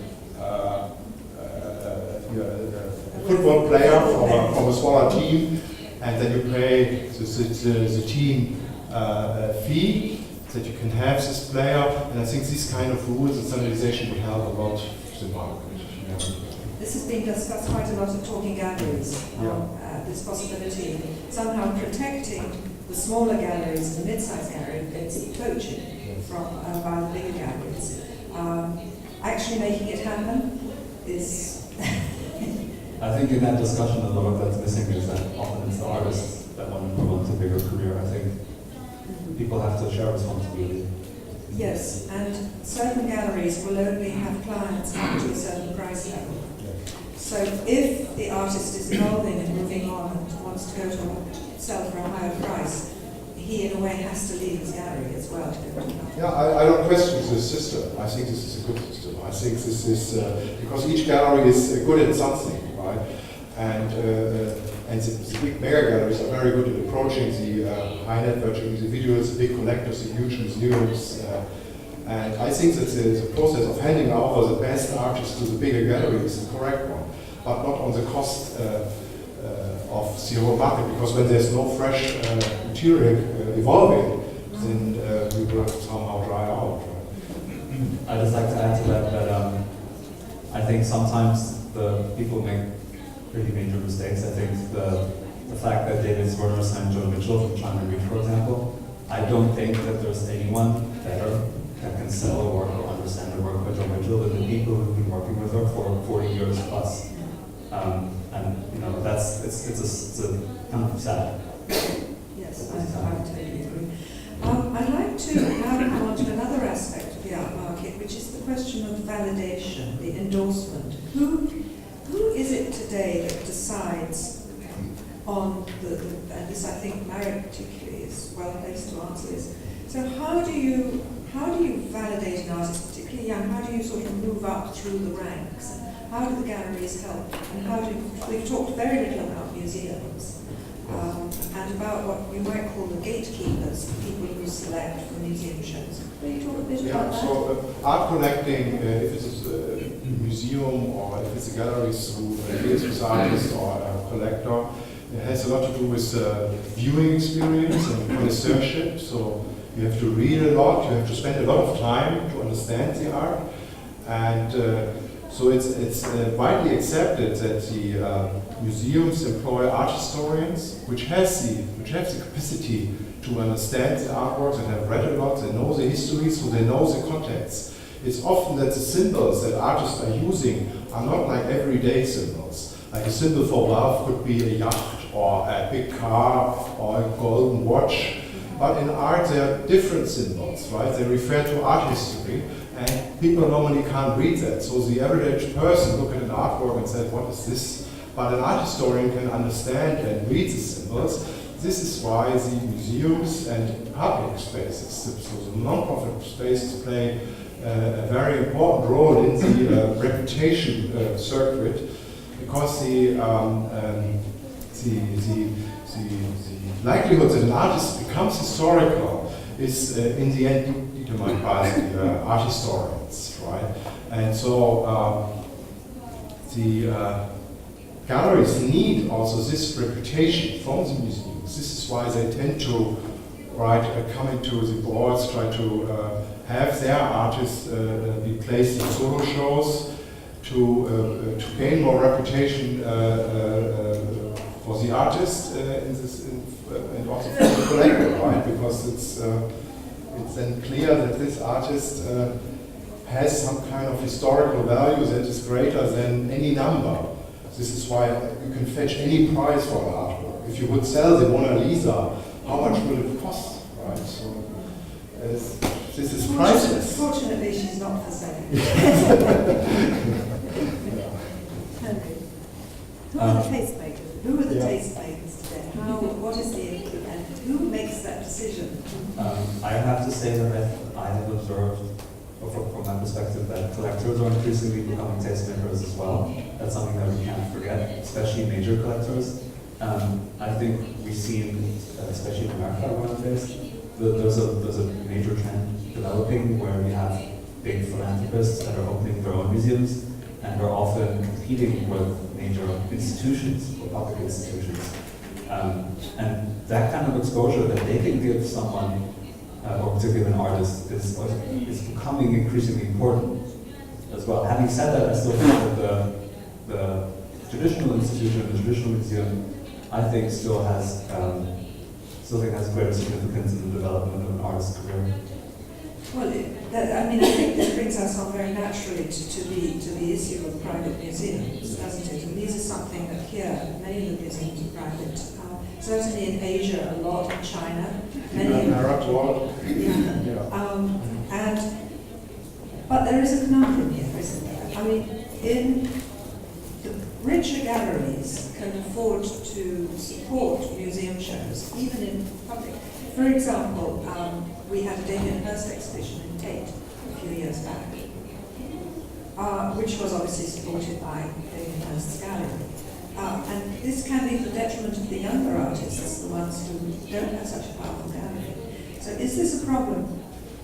football player from a smaller team, and then you pay the team fee that you can have this player, and I think these kind of rules and standardization will help a lot to the market.
this has been discussed quite a lot at Talking Galleries, this possibility of somehow protecting the smaller galleries and the mid-sized galleries against poaching from by the bigger galleries. Actually making it happen is...
I think in that discussion, a lot of that's missing is that often it's the artists that want to move on to a bigger career. I think people have to share responsibility.
Yes, and certain galleries will only have clients up to a certain price level. So if the artist is evolving and moving on and wants to go to sell for a higher price, he in a way has to leave his gallery as well to go to another.
Yeah, I don't question this system. I think this is a good system. I think this is, because each gallery is good at something, right? And the big mega galleries are very good at approaching the high net worth individuals, the big collectors, the huge museums. And I think that the process of handing over the best artists to the bigger gallery is the correct one, but not on the cost of the whole market, because when there's no fresh material evolving, then we will somehow dry out. Right?
I'd just like to add to that I think sometimes the people make pretty major mistakes. I think the fact that David Werner signed Joe Mitchell from China Reach, for example, I don't think that there's anyone better that can sell a work or understand the work by Joe Mitchell than the people who've been working with her for 40 years plus. And you know, it's a kind of sad.
Yes, I totally agree. I'd like to now come on to another aspect of the art market, which is the question of validation, the endorsement. Who is it today that decides on and this I think Marek particularly is well placed to answer this. So how do you validate an artist, particularly young? How do you sort of move up through the ranks? How do the galleries help? And we've talked very little about museums and about what we might call the gatekeepers, the people who select for museum shows. Will you talk a bit about that?
So art collecting, if it's a museum or if it's a gallery through a field artist or a collector, it has a lot to do with viewing experience and connoisseurship. So you have to read a lot, you have to spend a lot of time to understand the art, and so it's widely accepted that the museums employ art historians, which have the capacity to understand the artworks and have read a lot, they know the history, so they know the context. It's often that the symbols that artists are using are not like everyday symbols. Like a symbol for love could be a yacht or a big car or a golden watch. But in art there are different symbols, right? They refer to art history, and people normally can't read that. So the average person look at an artwork and say, what is this? But an art historian can understand and read the symbols. This is why the museums and public spaces, so the non-profit spaces, play a very important role in the reputation circuit, because the likelihood that an artist becomes historical is in the end determined by the art historians, right? And so the galleries need also this reputation from the museums. This is why they tend to, come into the boards, try to have their artists be placed in solo shows to gain more reputation for the artist and also for the collector, right? Because it's then clear that this artist has some kind of historical value that is greater than any number. This is why you can fetch any price for an artwork. If you would sell the Mona Lisa, how much will it cost, right? So this is priceless.
Fortunately, she's not for sale. Henri, who are the tastemakers? Who are the tastemakers today? What is and who makes that decision?
I have to say that I have observed, from my perspective, that collectors are increasingly becoming tastemakers as well. That's something that we can't forget, especially major collectors. I think we've seen, especially in America nowadays, there's a major trend developing where we have big philanthropists that are opening their own museums and are often competing with major institutions or public institutions. And that kind of exposure that they can give someone, or particularly an artist, is becoming increasingly important as well. Having said that, I still think that the traditional institution, the traditional museum, I think still has greater significance in the development of an artist's career.
Well, I think this brings us on very naturally to the issue of private museums, doesn't it? And these are something that here, many of the museums are private. Certainly in Asia, a lot, in China, many
in Arab world.
But there is a conundrum here, isn't there? I mean, in the richer galleries can afford to support museum shows, even in public. For example, we had a Damien Hirst exhibition in Tate a few years back, which was obviously supported by Damien Hirst's gallery. And this can be the detriment of the younger artists, the ones who don't have such a powerful gallery. So is this a problem?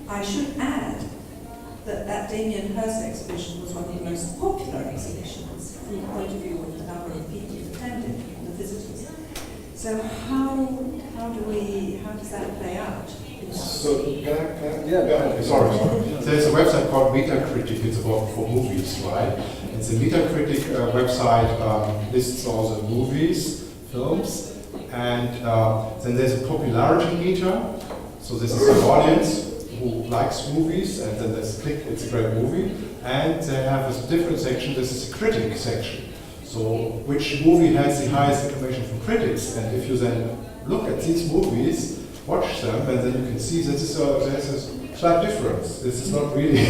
I should add that Damien Hirst exhibition was one of the most popular exhibitions from the point of view of the number of people who attended and the visitors. So how does that play out?
So can I? Sorry. There's a website called Metacritic. It's about for movies, right? It's a Metacritic website. Lists all the movies, films, and then there's a popularity meter. So this is an audience who likes movies, and then there's a click. It's a great movie, and they have a different section. This is a critic section. So which movie has the highest information from critics? And if you then look at these movies, watch them, and then you can see that there's a slight difference. This is not really,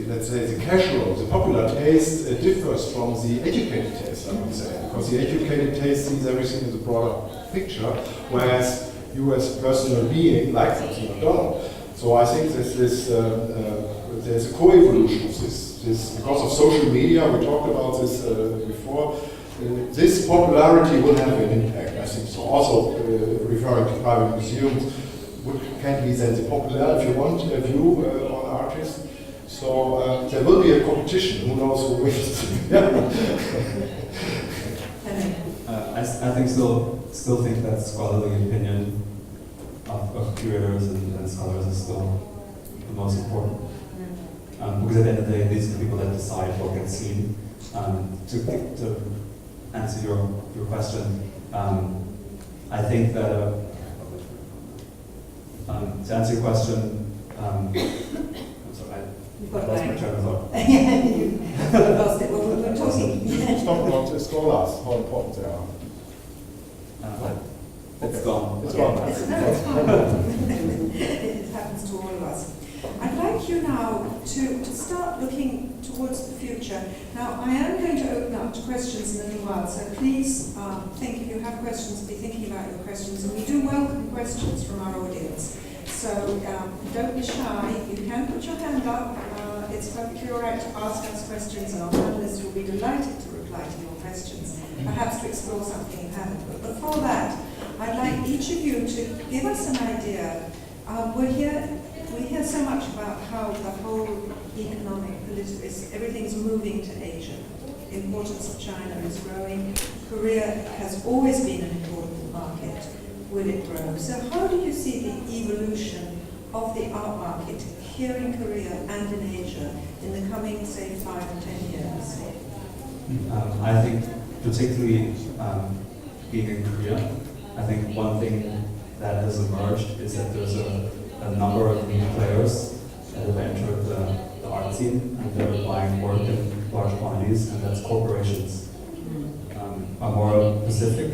let's say the casual, the popular taste differs from the educated taste, I would say, because the educated taste sees everything in the broader picture, whereas you as a personal being like something or don't. So I think there's a co-evolution of this because of social media. We talked about this before. This popularity will have an impact, I think. So also referring to private museums, can be then the popular, if you want, view on artists. So there will be a competition. Who knows who wins?
I think still think that scholarly opinion of curators and scholars is still the most important. Because at the end of the day, these are the people that decide what gets seen. To answer your question, I think that to answer your question, I'm sorry, I lost my train of thought.
You lost it. Well, we're talking.
Let's talk about scholars, how important they are.
It's gone.
It's gone.
No, it's fine. It happens to all of us. I'd like you now to start looking towards the future. Now, I am going to open up to questions in a little while, so please think if you have questions, be thinking about your questions. And we do welcome questions from our audience. So don't be shy. You can put your hand up. It's perfectly all right to ask us questions, and our panelists will be delighted to reply to your questions, perhaps to explore something you haven't. But before that, I'd like each of you to give us an idea. We hear so much about how the whole economic, political, everything's moving to Asia. The importance of China is growing. Korea has always been an important market. Will it grow? So how do you see the evolution of the art market here in Korea and in Asia in the coming, say, 5 or 10 years?
I think particularly being in Korea, I think one thing that has emerged is that there's a number of new players that have entered the art scene, and they're buying work in large quantities, and that's corporations. Amora Pacific,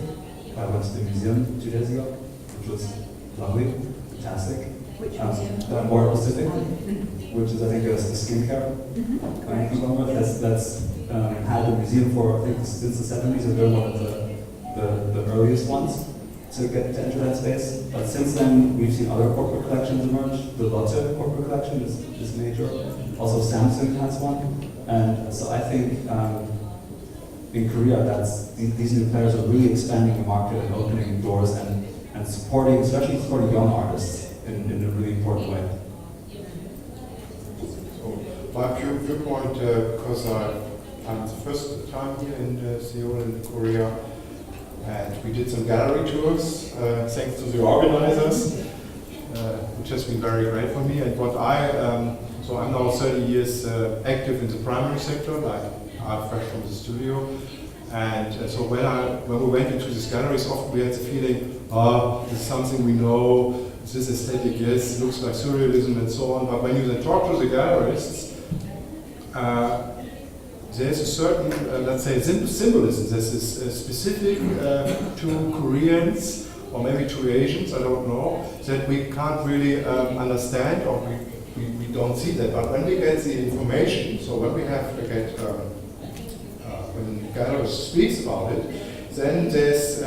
I went to the museum 2 days ago, which was lovely, fantastic.
Which museum?
Amora Pacific, which is I think a skincare conglomerate that's had a museum for I think since the 70s, and they're one of the earliest ones to enter that space. But since then, we've seen other corporate collections emerge. The Lotte corporate collection is major. Also, Samsung has one. And so I think in Korea, these new players are really expanding the market and opening doors and supporting, especially supporting young artists in a really important way.
So, my viewpoint, because I'm the first time here in Seoul, in Korea, and we did some gallery tours, thanks to the organizers, which has been very great for me. And what so I'm now 30 years active in the primary sector, like art fresh from the studio, And so when we went into these galleries, often we had the feeling, this is something we know, this is aesthetic, yes, it looks like surrealism and so on. But when you then talk to the gallerists, there's a certain, let's say, symbolism. This is specific to Koreans or maybe to Asians, I don't know, that we can't really understand, or we don't see that. But when we get the information, so when we have to get, when the gallerist speaks about it, then there's,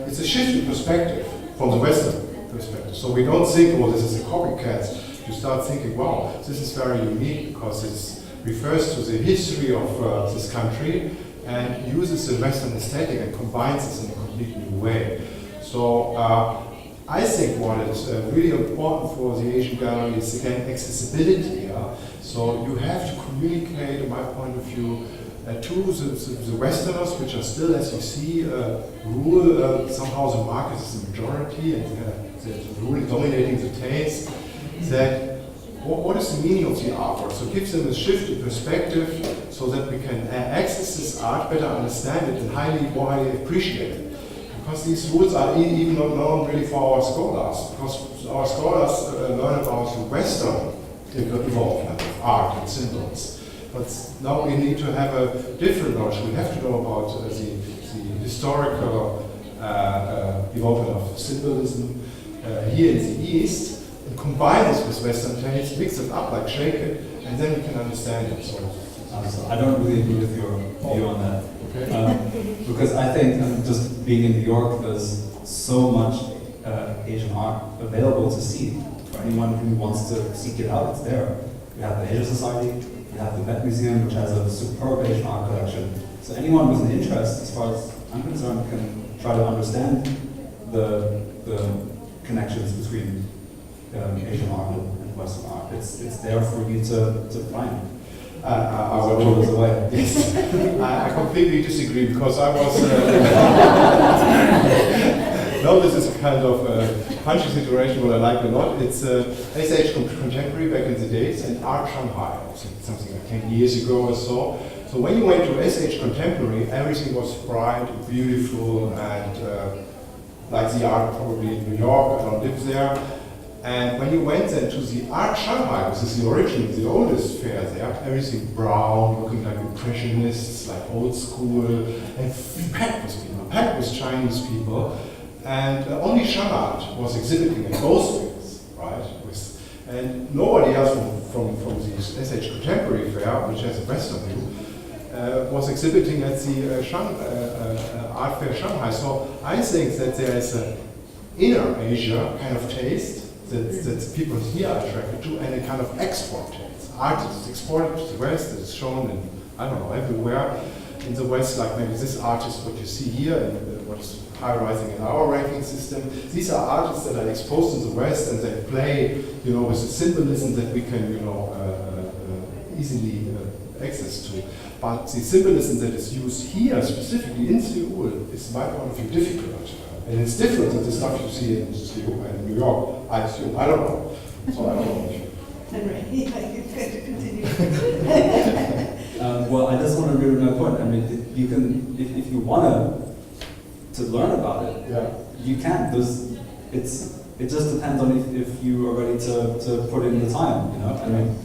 it's a shift in perspective from the Western perspective. So we don't think, oh, this is a copycat. You start thinking, wow, this is very unique because it refers to the history of this country and uses the Western aesthetic and combines this in a completely new way. So I think what is really important for the Asian gallery is, again, accessibility. So you have to communicate, in my point of view, to the Westerners, which are still, as you see, rule, somehow the market is the majority and they're really dominating the taste, that what is the meaning of the artwork? So it gives them a shift in perspective so that we can access this art, better understand it, and more highly appreciate it. Because these rules are even not known really for our scholars, because our scholars learn about the Western involvement of art and symbols. But now we need to have a different knowledge. We have to know about the historical development of symbolism here in the East, and combine this with Western taste, mix it up, like shake it, and then we can understand it. So
I don't really agree with your view on that. Okay. Because I think, just being in New York, there's so much Asian art available to see. For anyone who wants to seek it out, it's there. We have the Asia Society, we have the Met Museum, which has a superb Asian art collection. So anyone with an interest, as far as I'm concerned, can try to understand the connections between Asian art and Western art. It's there for you to find.
I will away. Yes. I completely disagree, because I was. No, this is a kind of punchy situation, what I like a lot. It's SH Contemporary back in the days, and Art Shanghai, something like 10 years ago or so. So when you went to SH Contemporary, everything was bright, beautiful, and like the art probably in New York. I don't live there. And when you went then to the Art Shanghai, which is the original, the oldest fair there, everything brown, looking like impressionists, like old school, and packed with people, packed with Chinese people. And only Shanghai was exhibiting at both wings, right? And nobody else from the SH Contemporary Fair, which has a Western view, was exhibiting at the Art Fair Shanghai. So I think that there is an inner Asia kind of taste that people here are attracted to, and a kind of export taste. Art is exported to the West, it is shown in, I don't know, everywhere in the West, like maybe this artist, what you see here, and what is high-rising in our ranking system. These are artists that are exposed in the West, and they play, with the symbolism that we can, easily access to. But the symbolism that is used here, specifically in Seoul, is, in my point of view, difficult. And it's different than the stuff you see in Seoul and New York, I assume. I don't know. So I don't know.
Henri, you're going to continue.
Well, I just want to reiterate my point. I mean, you can, if you want to learn about it,
yeah,
you can. It just depends on if you are ready to put in the time. I mean,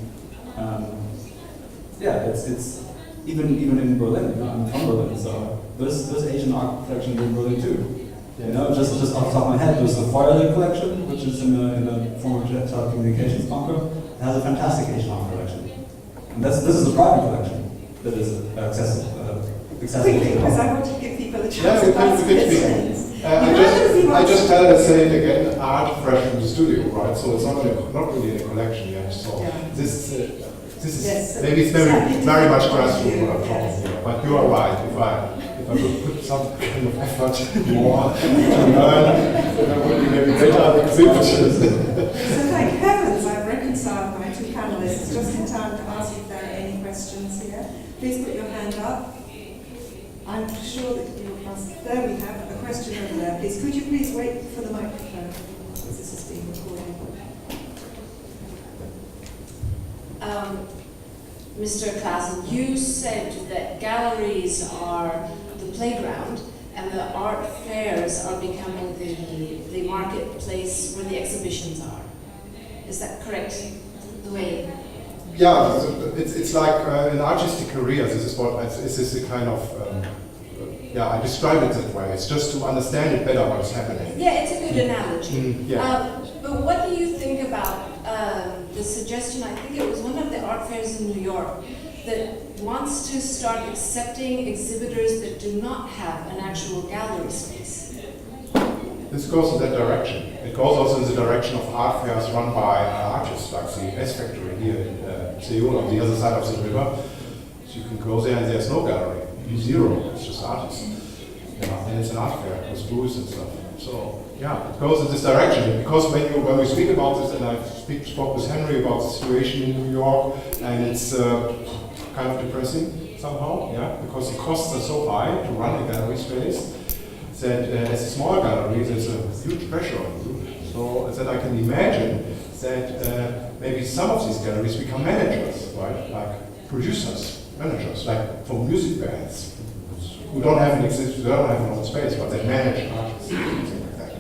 it's even in Berlin. I'm from Berlin, so there's Asian art collections in Berlin too. Just off the top of my head, there's the Feuerling collection, which is in a former telecommunications bunker. It has a fantastic Asian art collection. And this is a private collection that is accessible.
Quickly, because I want to give people a chance
to
ask questions.
I just tell her, say it again, art fresh from the studio, right? So it's not really in a collection yet. So this is
yes,
maybe it's very much grassroots what I'm talking about. But you are right. If I would put some kind of effort more to learn, then I would be maybe better equipped.
So thank heavens I've reconciled my two panelists just in time to ask if there are any questions here. Please put your hand up. I'm sure that you must. There we have a question over there. Please, could you please wait for the microphone, because this is being recorded.
Mr. Classen, you said that galleries are the playground and the art fairs are becoming the marketplace where the exhibitions are. Is that correct? The way?
Yeah, it's like an artistic career. This is a kind of, yeah, I describe it that way. It's just to understand it better what is happening.
Yeah, it's a good analogy.
Yeah.
But what do you think about the suggestion, I think it was one of the art fairs in New York, that wants to start accepting exhibitors that do not have an actual gallery space?
This goes in that direction. It goes also in the direction of art fairs run by artists, like the S Factory here in Seoul on the other side of the river. So you can go there and there's no gallery, zero, it's just artists. Yeah, and it's an art fair with booths and stuff. So yeah, it goes in this direction. Because when we speak about this, and I spoke with Henri about the situation in New York, and it's kind of depressing somehow, yeah, because the costs are so high to run a gallery space that as a small gallery, there's a huge pressure on you. So that I can imagine that maybe some of these galleries become managers, right? Like producers, managers, like for music bands, who don't have an own space, but they manage artists, something like that.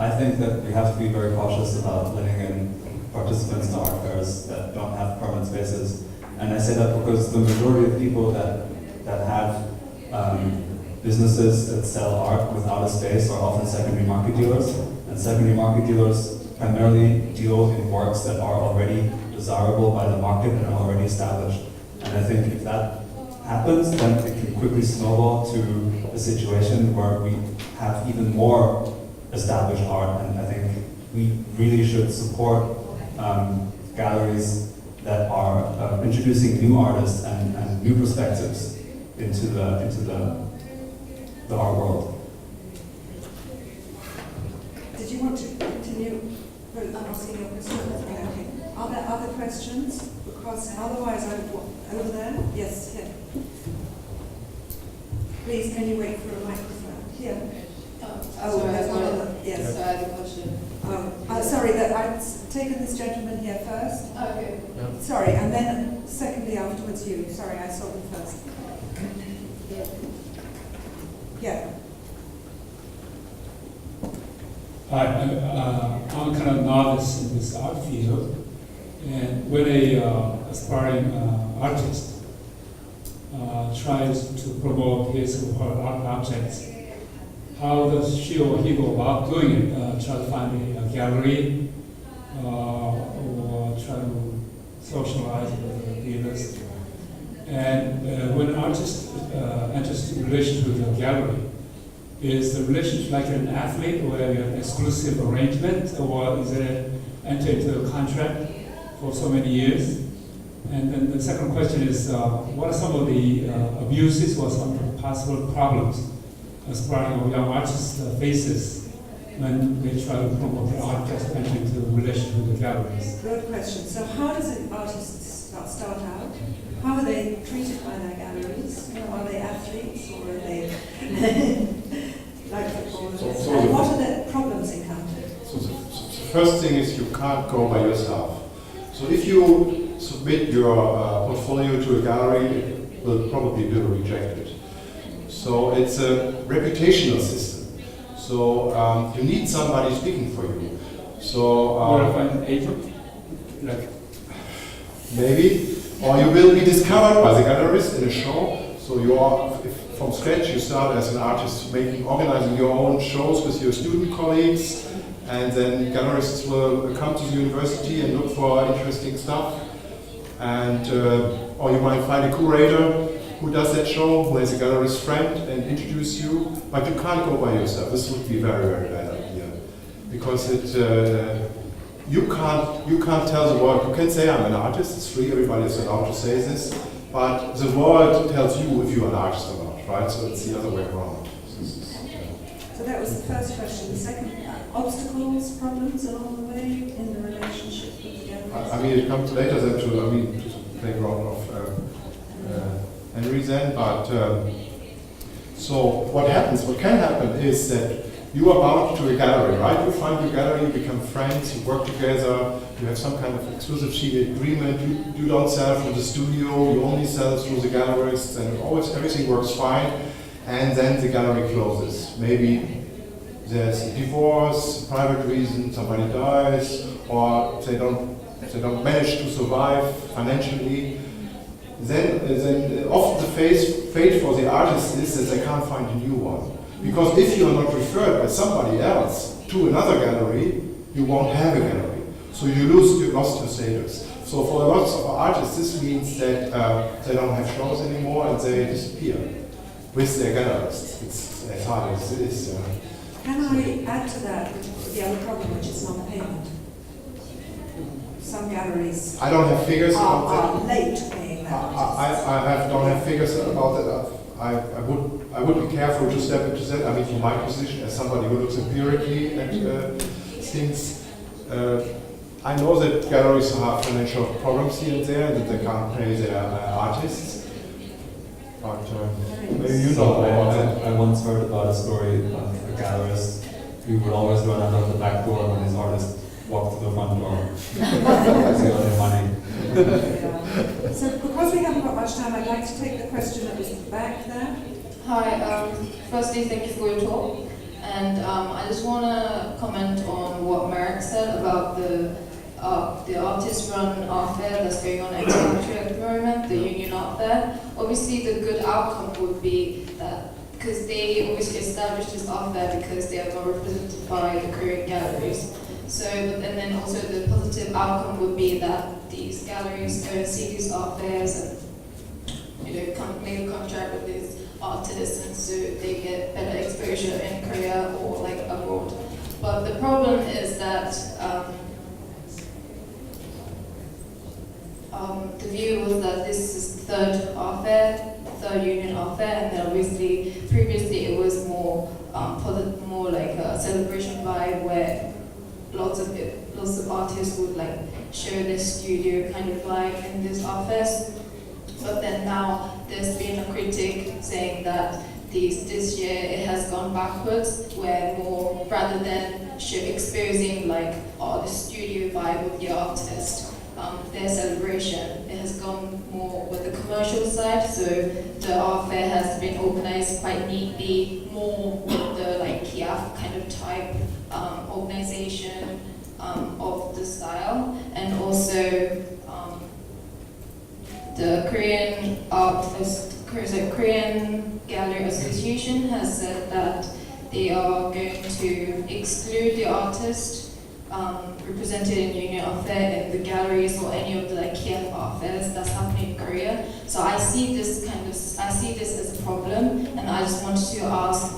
I think that we have to be very cautious about letting in participants to art fairs that don't have permanent spaces. And I say that because the majority of people that have businesses that sell art without a space are often secondary market dealers. And secondary market dealers primarily deal in works that are already desirable by the market and are already established. And I think if that happens, then it can quickly snowball to a situation where we have even more established art. And I think we really should support galleries that are introducing new artists and new perspectives into the art world.
Did you want to continue asking your question? Okay. Are there other questions? Because otherwise over there? Yes, here. Please, can you wait for a microphone? Here.
Sorry,
there's one other. Yes.
So I have a question.
Sorry, that I've taken this gentleman here first.
Okay.
Sorry, and then secondly afterwards you. Sorry, I saw them first. Yeah.
I'm kind of novice in this art field, and when a aspiring artist tries to promote his or her art objects, how does she or he go about doing it? Try to find a gallery, or try to socialize with the dealers. And when an artist enters a relationship with a gallery, is the relationship like an athlete where you have exclusive arrangement, or is it enter into a contract for so many years? And then the second question is, what are some of the abuses or some possible problems aspiring or young artists faces when they try to promote their art just enter into a relationship with the galleries?
Good question. So how does an artist start out? How are they treated by their galleries? Are they athletes or are they like footballers? And what are the problems encountered?
So the first thing is you can't go by yourself. So if you submit your portfolio to a gallery, it will probably be rejected. So it's a reputational system. So you need somebody speaking for you. So
Or find an agent? Like,
maybe. Or you will be discovered by the gallerist in a show. So you are, from scratch, you start as an artist organizing your own shows with your student colleagues, and then gallerists will come to the university and look for interesting stuff. And or you might find a curator who does that show, who is a gallerist friend, and introduce you. But you can't go by yourself. This would be a very, very bad idea, because you can't tell the world. You can say I'm an artist. It's free. Everybody is allowed to say this. But the world tells you if you're an artist or not, right? So it's the other way around.
So that was the first question. The second, obstacles, problems along the way in the relationship with the galleries?
I mean, it comes later than to the playground of Henri then. But so what can happen is that you are bound to a gallery, right? You find your gallery, you become friends, you work together, you have some kind of exclusivity agreement, you don't sell through the studio, you only sell through the gallerists, and always everything works fine, and then the gallery closes. Maybe there's a divorce, private reason, somebody dies, or they don't manage to survive financially. Then often the fate for the artist is that they can't find a new one. Because if you are not referred by somebody else to another gallery, you won't have a gallery. So you lost your status. So for lots of artists, this means that they don't have shows anymore and they disappear with their gallerists. It's as hard as it is.
Can I add to that the other problem, which is non-payment? Some galleries
I don't have figures about that.
are late paying that.
don't have figures about that. I would be careful to step into that. I mean, from my position as somebody who looks empirically at things, I know that galleries have financial problems here and there, that they can't pay their artists. But maybe you know about that.
I once heard about a story of a gallerist who would always run out of the back door when his artist walked to the front door. Because he got their money.
Yeah. So because we haven't got much time, I'd like to take the question that was back there.
Hi, firstly, thank you for your talk. And I just want to comment on what Marek said about the artist-run art fair that's going on at the moment, the Union Art Fair. Obviously, the good outcome would be that, because they obviously established this art fair because they are not represented by the Korean galleries. So, and then also the positive outcome would be that these galleries go and see these art fairs and make a contract with these artists, and so they get better exposure in Korea or like abroad. But the problem is that the view was that this is third Union Art Fair, and then obviously previously it was more more like a celebration vibe where lots of artists would like show their studio kind of vibe in this art fest. But then now there's been a critic saying that this year it has gone backwards, where more rather than exposing like the studio vibe of the artist, their celebration, it has gone more with the commercial side. So the art fair has been organized quite neatly, more with the like Kiev kind of type organization of the style, and also the Korean Korean Gallery Association has said that they are going to exclude the artist represented in Union Art Fair in the galleries or any of the like Kiev art fairs that's happening in Korea. So I see this as a problem, and I just wanted to ask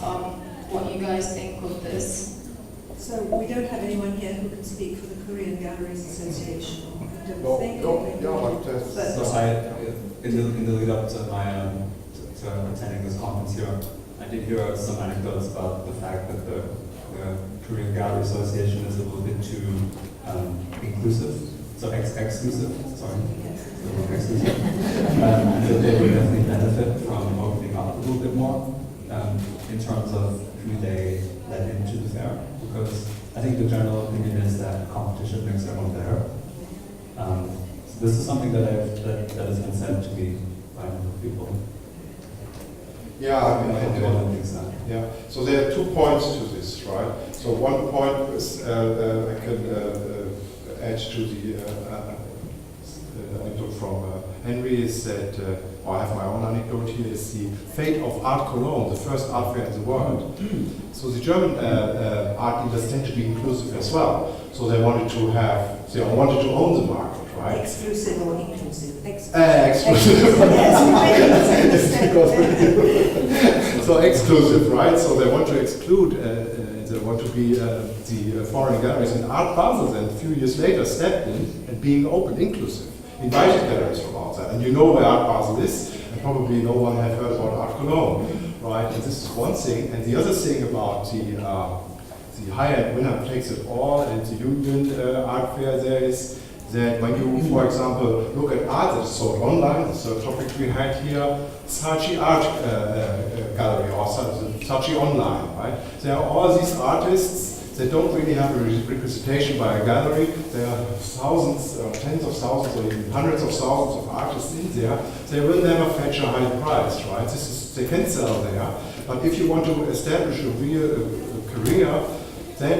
what you guys think of this.
So we don't have anyone here who can speak for the Korean Galleries Association. I don't think.
In the lead up to my to attending this conference here, I did hear some anecdotes about the fact that the Korean Gallery Association is a little bit too inclusive, so exclusive. Sorry, exclusive. And that they would definitely benefit from opening up a little bit more in terms of who they let into the fair. Because I think the general opinion is that competition makes everyone better. So this is something that has been said to me by a number of people.
Yeah, yeah. So there are 2 points to this, right? So one point is I can add to the anecdote from Henri is that, I have my own anecdote here, is the fate of Art Cologne, the first art fair in the world. So the German art dealers tend to be inclusive as well. So they wanted to own the market, right?
Exclusive or inclusive?
Exclusive. So exclusive, right? So they want to exclude, they want to be the foreign galleries. And Art Basel then a few years later stepped in and being open, inclusive, invited galleries from outside. And you know where Art Basel is, and probably no one had heard about Art Cologne, right? And this is one thing. And the other thing about the high-end winner takes it all and the Union Art Fair there is that when you, for example, look at art that is sold online, the third topic we had here, Saatchi Art Gallery, or such online, right? There are all these artists. They don't really have a representation by a gallery. There are thousands, tens of thousands, or even hundreds of thousands of artists in there. They will never fetch a high price, right? They can sell there. But if you want to establish a real career, then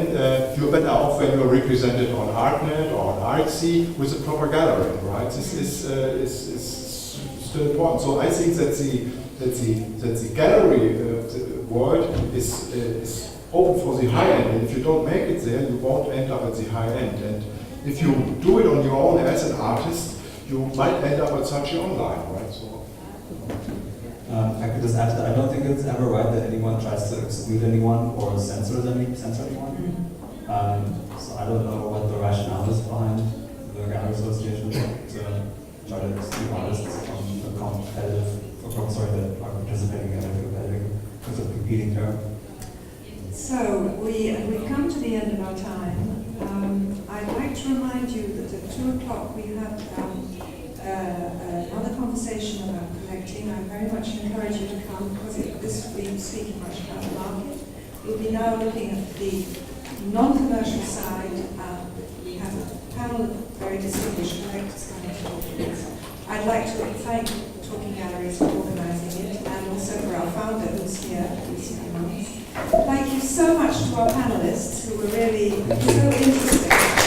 you're better off when you're represented on Artnet or on Artsy with a proper gallery, right? This is still important. So I think that the gallery world is open for the high end, and if you don't make it there, you won't end up at the high end. And if you do it on your own as an artist, you might end up at such online, right? So.
I could just add that I don't think it's ever right that anyone tries to exclude anyone or censor anyone. So I don't know what the rationale is behind the Gallery Association to try to exclude artists from the competitive, that are participating in a competing term.
So we've come to the end of our time. I'd like to remind you that at 2 o'clock we have another conversation about collecting. I very much encourage you to come because this will be speaking much about the market. We'll be now looking at the non-commercial side. We have a panel of very distinguished collectors coming to talk to us. I'd like to thank Talking Galleries for organising it, and also for our founder who's here recently months. Thank you so much to our panelists who were really so interesting.